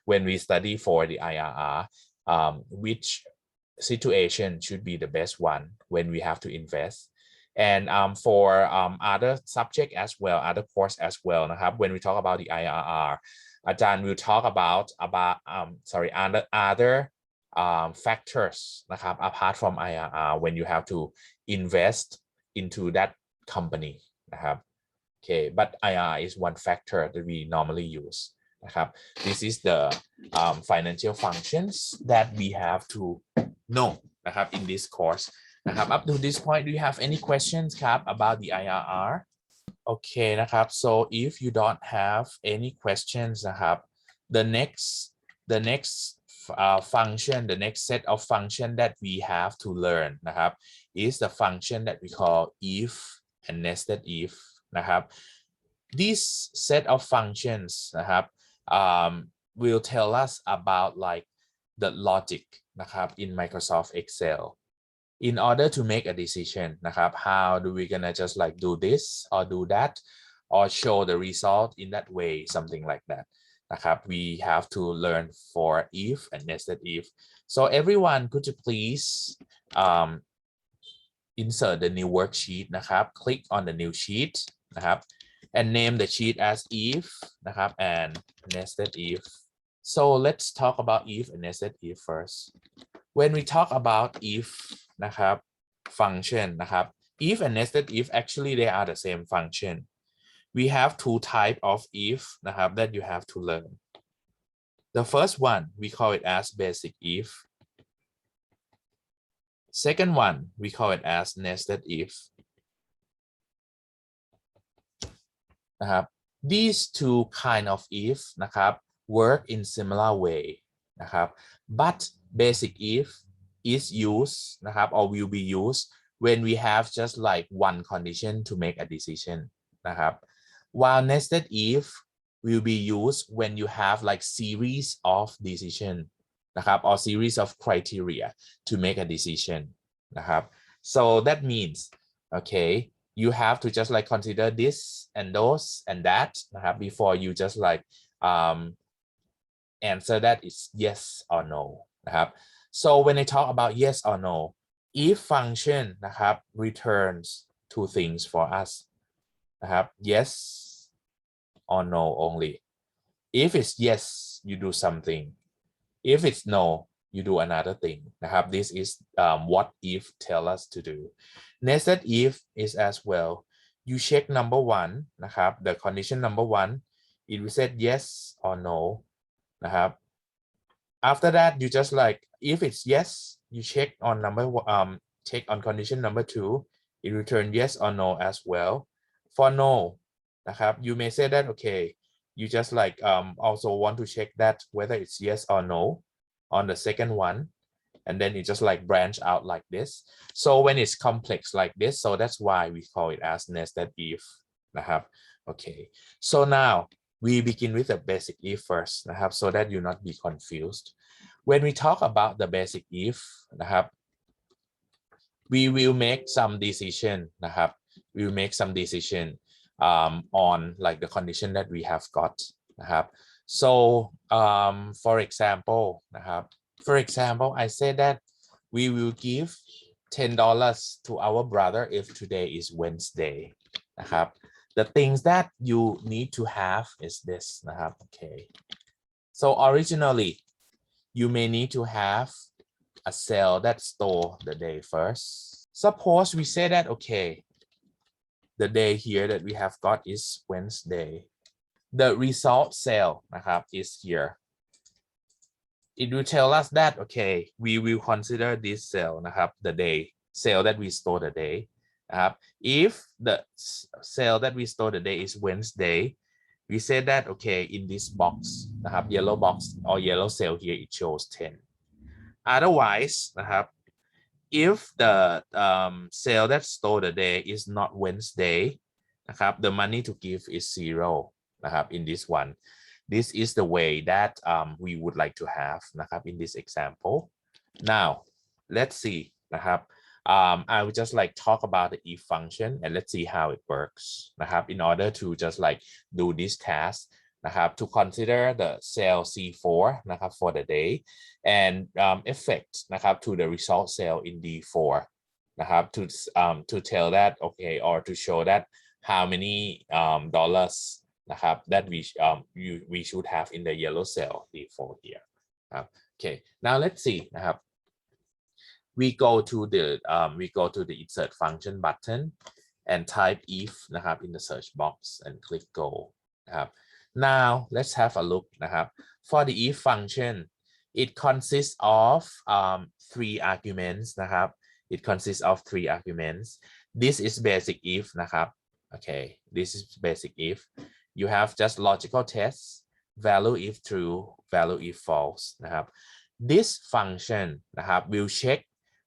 when we study for the IRR, which situation should be the best one when we have to invest. And for other subject as well, other course as well, when we talk about the IRR, Ajahn will talk about other factors apart from IRR when you have to invest into that company. But IRR is one factor that we normally use. This is the financial functions that we have to know in this course. Up to this point, do you have any questions about the IRR? Okay, so if you don't have any questions, the next function, the next set of function that we have to learn is the function that we call if and nested if. This set of functions will tell us about like the logic in Microsoft Excel. In order to make a decision, how do we gonna just like do this or do that or show the result in that way, something like that. We have to learn for if and nested if. So everyone, could you please insert the new worksheet, click on the new sheet, and name the sheet as if, and nested if. So let's talk about if and nested if first. When we talk about if function, if and nested if, actually they are the same function. We have two types of if that you have to learn. The first one, we call it as basic if. Second one, we call it as nested if. These two kind of if work in similar way. But basic if is used or will be used when we have just like one condition to make a decision. While nested if will be used when you have like series of decision or series of criteria to make a decision. So that means you have to just like consider this and those and that before you just like answer that it's yes or no. So when I talk about yes or no, if function returns two things for us, yes or no only. If it's yes, you do something. If it's no, you do another thing. This is what if tell us to do. Nested if is as well. You check number one, the condition number one, it will say yes or no. After that, you just like, if it's yes, you check on check on condition number two, it return yes or no as well. For no, you may say that you just like also want to check that whether it's yes or no on the second one, and then you just like branch out like this. So when it's complex like this, so that's why we call it as nested if. So now we begin with the basic if first, so that you not be confused. When we talk about the basic if, we will make some decision. We will make some decision on like the condition that we have got. so for example นะครับ for example I say that we will give $10 to our brother if today is Wednesday นะครับ the things that you need to have is this นะครับ okay so originally you may need to have a cell that store the day first. Suppose we say that, okay, the day here that we have got is Wednesday. The result cell นะครับ is here. It will tell us that, okay, we will consider this cell นะครับ the day cell that we store the day นะครับ if the cell that we store the day is Wednesday we say that, okay, in this box นะครับ yellow box or yellow cell here it shows 10 otherwise นะครับ if the cell that store the day is not Wednesday นะครับ the money to give is 0 นะครับ in this one this is the way that we would like to have นะครับ in this example now let's see นะครับ I would just like talk about the if function and let's see how it works นะครับ in order to just like do this task นะครับ to consider the cell C4 นะครับ for the day and effect นะครับ to the result cell in D4 นะครับ to tell that okay or to show that how many dollars นะครับ that we should have in the yellow cell D4 here ครับ okay now let's see นะครับ we go to the insert function button and type if นะครับ in the search box and click go นะครับ now let's have a look นะครับ for the if function it consists of 3 arguments นะครับ it consists of 3 arguments this is basic if นะครับ okay this is basic if you have just logical tests value if true value if false นะครับ this function นะครับ will check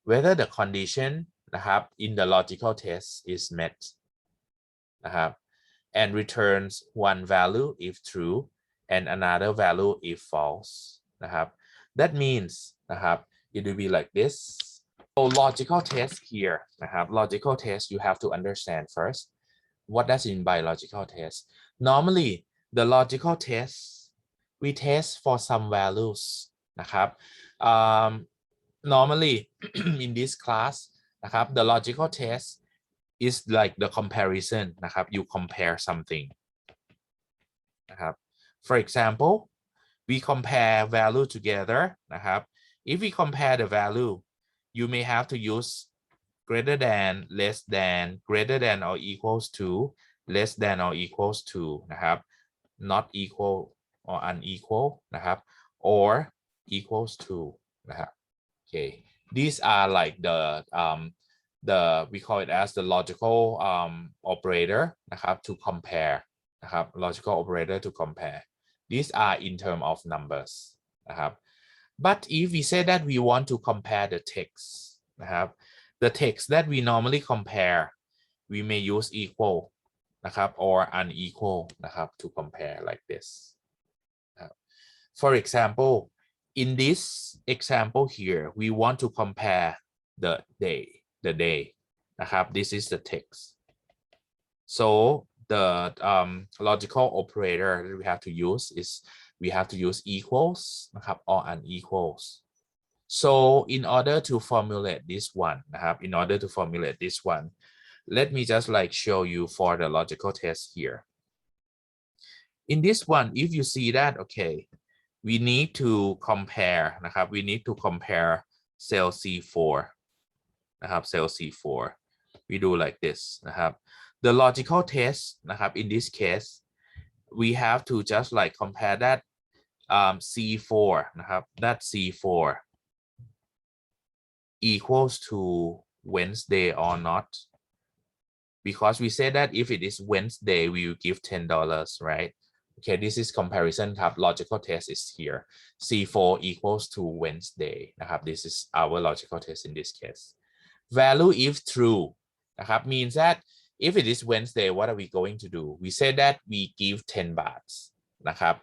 whether the condition นะครับ in the logical test is met นะครับ and returns one value if true and another value if false นะครับ that means นะครับ it will be like this so logical test here นะครับ logical test you have to understand first what does it mean by logical test normally the logical test we test for some values นะครับ normally in this class นะครับ the logical test is like the comparison นะครับ you compare something นะครับ for example we compare value together นะครับ if we compare the value you may have to use greater than less than greater than or equals to less than or equals to นะครับ not equal or unequal นะครับ or equals to นะครับ okay these are like the we call it as the logical operator นะครับ to compare นะครับ logical operator to compare these are in terms of numbers นะครับ but if we say that we want to compare the text นะครับ the text that we normally compare we may use equal นะครับ or unequal นะครับ to compare like this นะครับ for example in this example here we want to compare the day นะครับ this is the text so the logical operator that we have to use is we have to use equals นะครับ or unequals so in order to formulate this one นะครับ in order to formulate this one let me just like show you for the logical test here in this one if you see that okay we need to compare นะครับ we need to compare cell C4 นะครับ cell C4 we do like this นะครับ the logical test นะครับ in this case we have to just like compare that C4 นะครับ that C4 equals to Wednesday or not because we say that if it is Wednesday we will give $10 right okay this is comparison ครับ logical test is here C4 equals to Wednesday นะครับ this is our logical test in this case value if true นะครับ means that if it is Wednesday what are we going to do we say that we give 10 baht นะครับ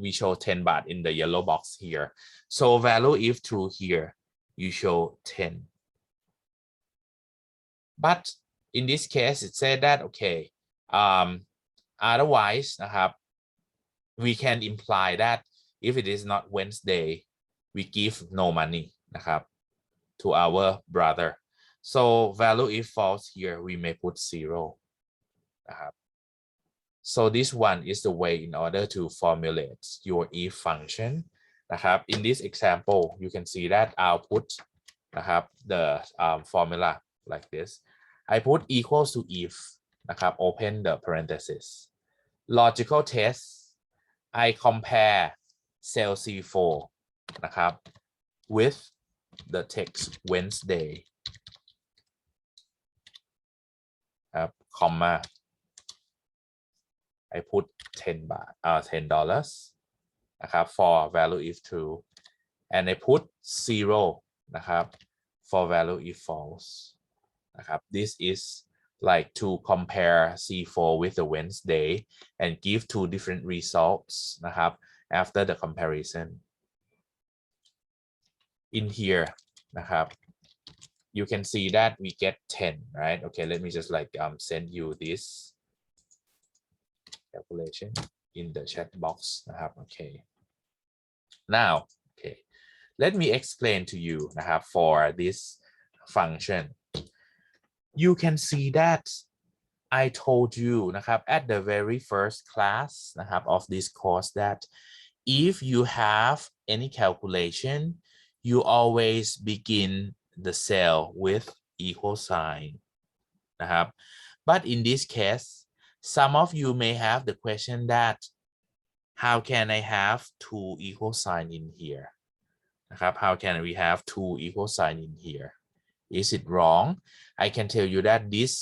we show 10 baht in the yellow box here so value if true here you show 10 but in this case it said that okay otherwise นะครับ we can imply that if it is not Wednesday, we give no money นะครับ to our brother. So value if false here, we may put 0 นะครับ. So this one is the way in order to formulate your if function นะครับ. In this example, you can see that I'll put นะครับ the formula like this. I put equals to if นะครับ open the parenthesis. Logical test, I compare cell C4 นะครับ with the text Wednesday ครับ comma I put $10 นะครับ for value if true and I put 0 นะครับ for value if false นะครับ this is like to compare C4 with the Wednesday and give two different results นะครับ after the comparison in here นะครับ you can see that we get 10 right okay let me just like send you this calculation in the chat box นะครับ okay now okay let me explain to you นะครับ for this function you can see that I told you นะครับ at the very first class นะครับ of this course that if you have any calculation you always begin the cell with equal sign นะครับ but in this case some of you may have the question that how can I have two equal sign in here นะครับ how can we have two equal sign in here is it wrong I can tell you that this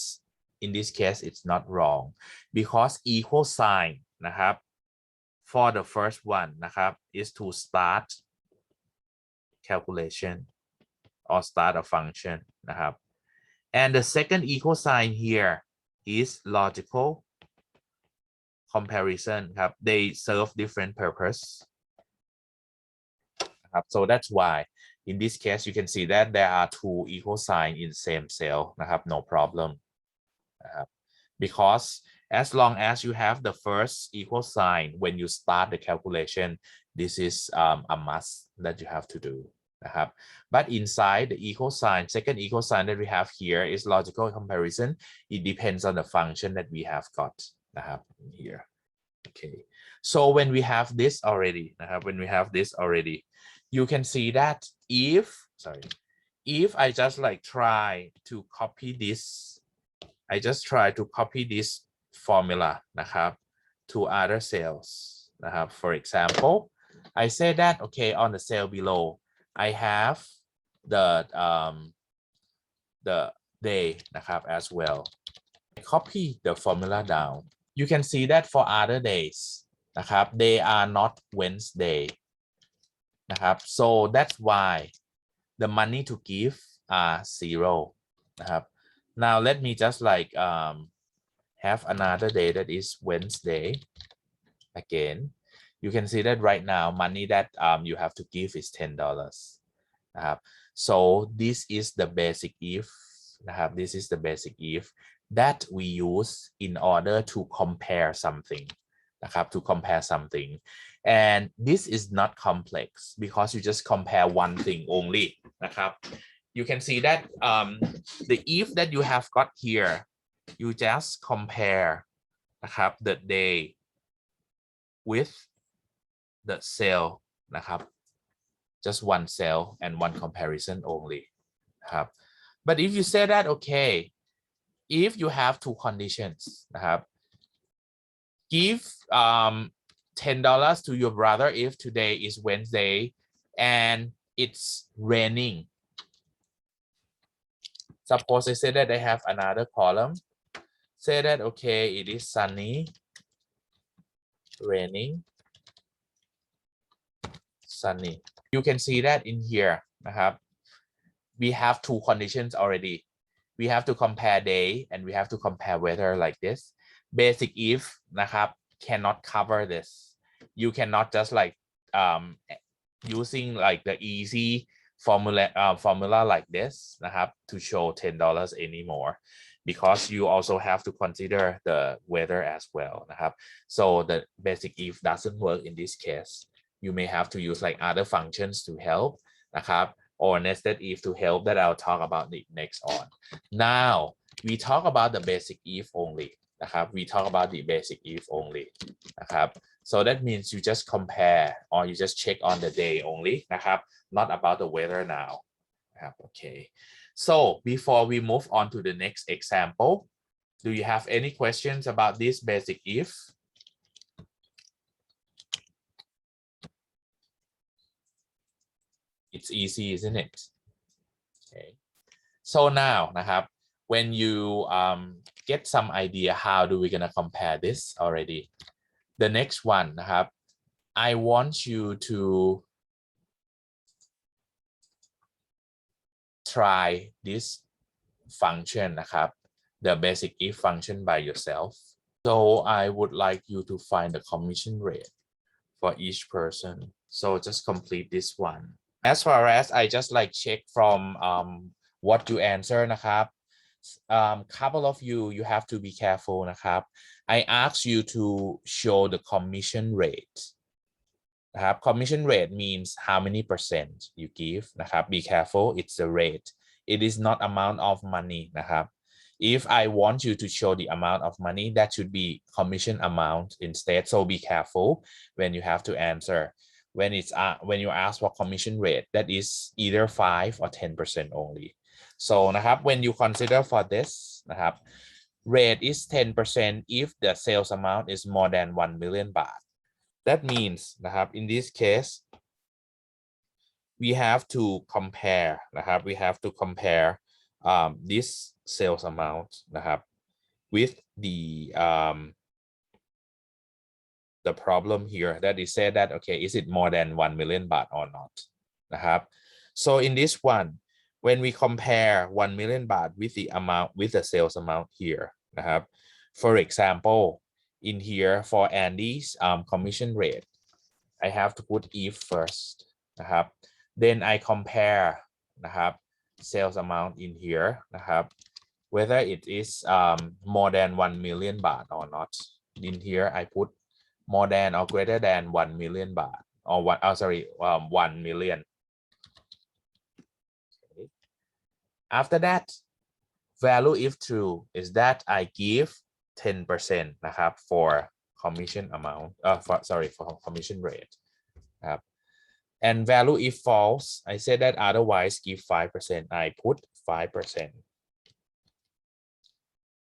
in this case it's not wrong because equal sign นะครับ for the first one นะครับ is to start calculation or start a function นะครับ and the second equal sign here is logical comparison ครับ they serve different purpose นะครับ so that's why in this case you can see that there are two equal sign in same cell นะครับ no problem นะครับ because as long as you have the first equal sign when you start the calculation this is a must that you have to do นะครับ but inside the equal sign second equal sign that we have here is logical comparison it depends on the function that we have got นะครับ here okay so when we have this already นะครับ when we have this already you can see that if I just like try to copy this I just try to copy this formula นะครับ to other cells นะครับ for example I say that okay on the cell below I have the day นะครับ as well copy the formula down you can see that for other days นะครับ they are not Wednesday นะครับ so that's why the money to give are 0 นะครับ now let me just like have another day that is Wednesday again you can see that right now money that you have to give is $10 นะครับ so this is the basic if นะครับ this is the basic if that we use in order to compare something นะครับ to compare something and this is not complex because you just compare one thing only นะครับ you can see that the if that you have got here you just compare นะครับ the day with the cell นะครับ just one cell and one comparison only นะครับ but if you say that okay if you have two conditions นะครับ give $10 to your brother if today is Wednesday and it's raining suppose I say that I have another column say that okay it is sunny raining sunny you can see that in here นะครับ we have two conditions already we have to compare day and we have to compare weather like this basic if นะครับ cannot cover this you cannot just like using like the easy formula like this นะครับ to show $10 anymore because you also have to consider the weather as well นะครับ so the basic if doesn't work in this case you may have to use like other functions to help นะครับ or nested if to help that I'll talk about it next on. Now we talk about the basic if only นะครับ we talk about the basic if only นะครับ so that means you just compare or you just check on the day only นะครับ not about the weather now นะครับ okay so before we move on to the next example do you have any questions about this basic if? It's easy, isn't it? Okay. So now นะครับ when you get some idea how do we gonna compare this already the next one นะครับ I want you to try this function นะครับ the basic if function by yourself so I would like you to find the commission rate for each person so just complete this one as far as I just like check from what you answer นะครับ couple of you have to be careful นะครับ I ask you to show the commission rate นะครับ commission rate means how many percent you give นะครับ be careful it's the rate it is not amount of money นะครับ if I want you to show the amount of money that should be commission amount instead so be careful when you have to answer when you ask for commission rate that is either 5 or 10% only so นะครับ when you consider for this นะครับ rate is 10% if the sales amount is more than 1 million บาท that means นะครับ in this case we have to compare นะครับ we have to compare this sales amount นะครับ with the problem here that is said that okay is it more than 1 million บาท or not นะครับ so in this one when we compare 1 million บาท with the amount with the sales amount here นะครับ for example in here for Andy's commission rate I have to put if first นะครับ then I compare นะครับ sales amount in here นะครับ whether it is more than 1 million บาท or not in here I put more than or greater than 1 million บาท or 1 million okay. After that value if true is that I give 10% นะครับ for commission amount for commission rate ครับ and value if false I said that otherwise give 5% I put 5%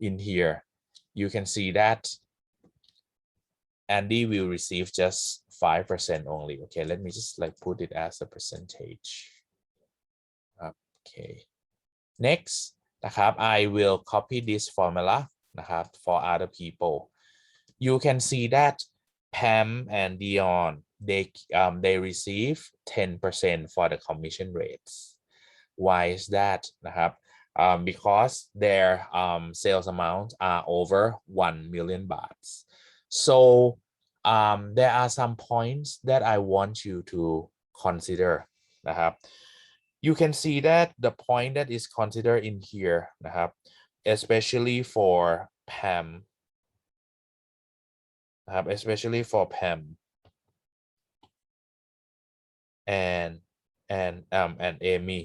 in here you can see that Andy will receive just 5% only okay let me just like put it as a percentage okay next นะครับ I will copy this formula นะครับ for other people you can see that Pam and Dion they receive 10% for the commission rates why is that นะครับ because their sales amount are over 1 million บาท so there are some points that I want you to consider นะครับ you can see that the point that is considered in here นะครับ especially for Pam นะครับ especially for Pam and Amy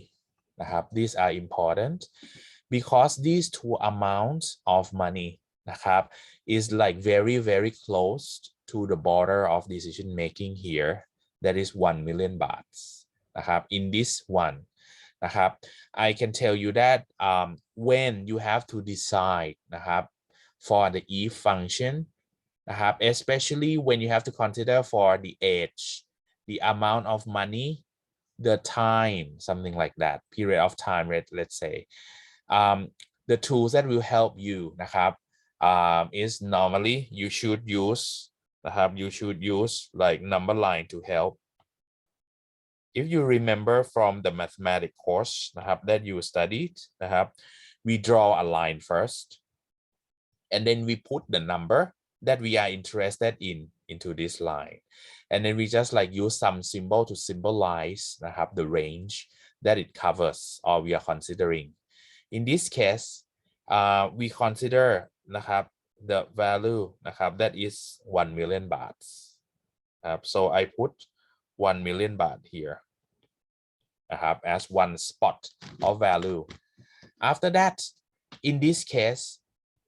นะครับ these are important because these two amounts of money นะครับ is like very very close to the border of decision making here that is 1 million บาท นะครับ in this one นะครับ I can tell you that when you have to decide นะครับ for the if function นะครับ especially when you have to consider for the age the amount of money the time something like that period of time let's say the tools that will help you นะครับ is normally you should use นะครับ you should use like number line to help if you remember from the mathematics course นะครับ that you studied นะครับ we draw a line first and then we put the number that we are interested into this line and then we just like use some symbol to symbolize นะครับ the range that it covers or we are considering in this case we consider นะครับ the value นะครับ that is 1 million baht ครับ so I put 1 million baht here นะครับ as one spot of value. After that, in this case,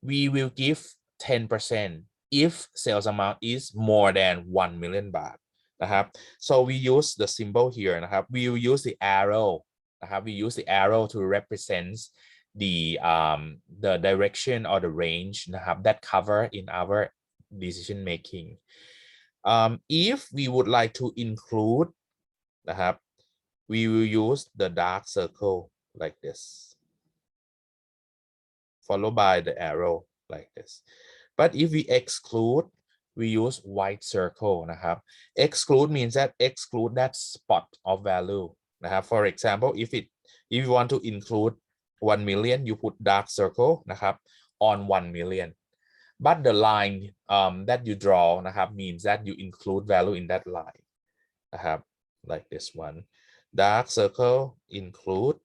we will give 10% if sales amount is more than 1 million baht นะครับ so we use the symbol here นะครับ we will use the arrow นะครับ we use the arrow to represent the direction or the range นะครับ that cover in our decision making. If we would like to include นะครับ we will use the dark circle like this, followed by the arrow like this. But if we exclude, we use white circle นะครับ exclude means that exclude that spot of value นะครับ for example, if you want to include 1 million, you put dark circle นะครับ on 1 million, but the line that you draw นะครับ means that you include value in that line นะครับ like this one, dark circle include,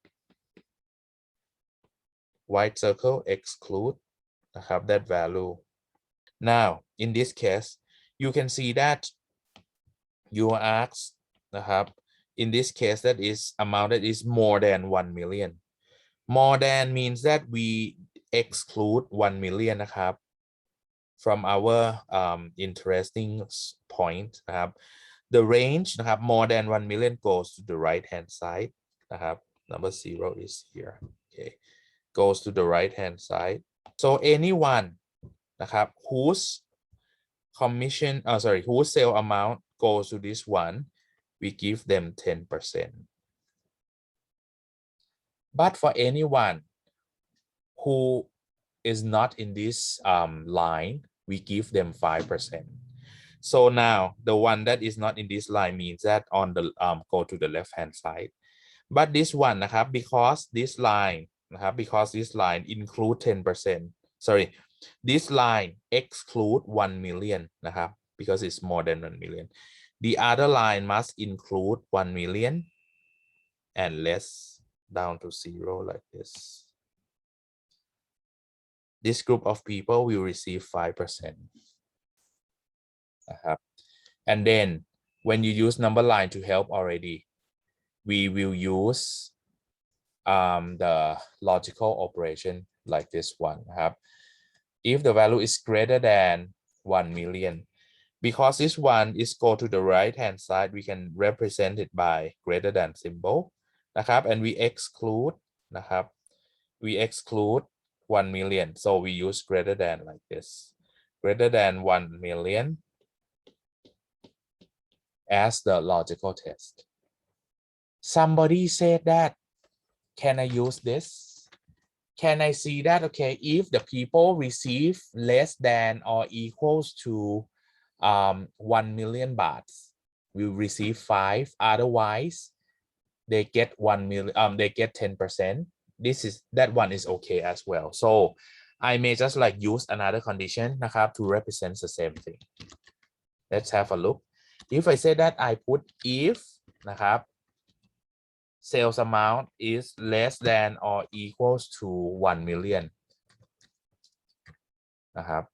white circle exclude นะครับ that value. Now in this case you can see that you are asked นะครับ in this case that is amount that is more than 1 million. More than means that we exclude 1 million นะครับ from our interesting point นะครับ the range นะครับ more than 1 million goes to the right hand side นะครับ number 0 is here, okay, goes to the right hand side. So anyone นะครับ whose commission whose sale amount goes to this one, we give them 10%. But for anyone who is not in this line, we give them 5%. So now the one that is not in this line means that on the go to the left hand side. But this one นะครับ because this line นะครับ because this line include 10%, sorry, this line exclude 1 million นะครับ because it's more than 1 million. The other line must include 1 million and less down to 0 like this. This group of people will receive 5%. And then when you use number line to help already, we will use the logical operation like this one. If the value is greater than 1 million, because this one is go to the right hand side, we can represent it by greater than symbol นะครับ and we exclude นะครับ we exclude 1 million, so we use greater than like this, greater than 1 million as the logical test. Somebody said that, can I use this? Can I see that, okay, if the people receive less than or equals to 1 million baht, we receive 5, otherwise they get 1 million, they get 10%. That one is okay as well. So I may just like use another condition นะครับ to represent the same thing. Let's have a look. If I say that I put if นะครับ sales amount is less than or equals to 1 million นะครับ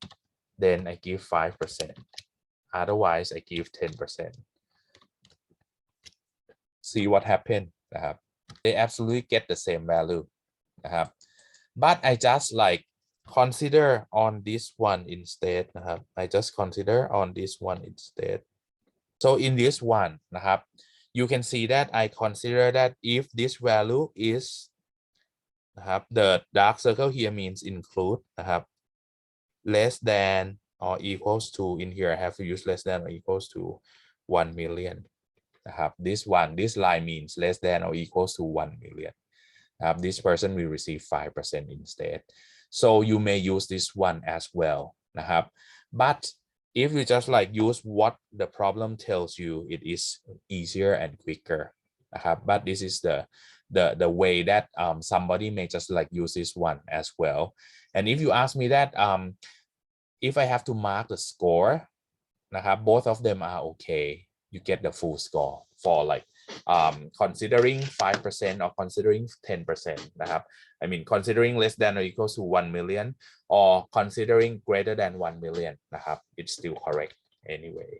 then I give 5%, otherwise I give 10%. See what happened นะครับ they absolutely get the same value นะครับ but I just like consider on this one instead นะครับ I just consider on this one instead. So in this one นะครับ you can see that I consider that if this value is นะครับ the dark circle here means include นะครับ less than or equals to, in here I have to use less than or equals to 1 million นะครับ this line means less than or equals to 1 million นะครับ this person will receive 5% instead. So you may use this one as well นะครับ but if you just like use what the problem tells you, it is easier and quicker นะครับ but this is the way that somebody may just like use this one as well. And if you ask me that if I have to mark the score นะครับ both of them are okay, you get the full score for like considering 5% or considering 10% นะครับ I mean considering less than or equal to 1 million or considering greater than 1 million นะครับ it's still correct anyway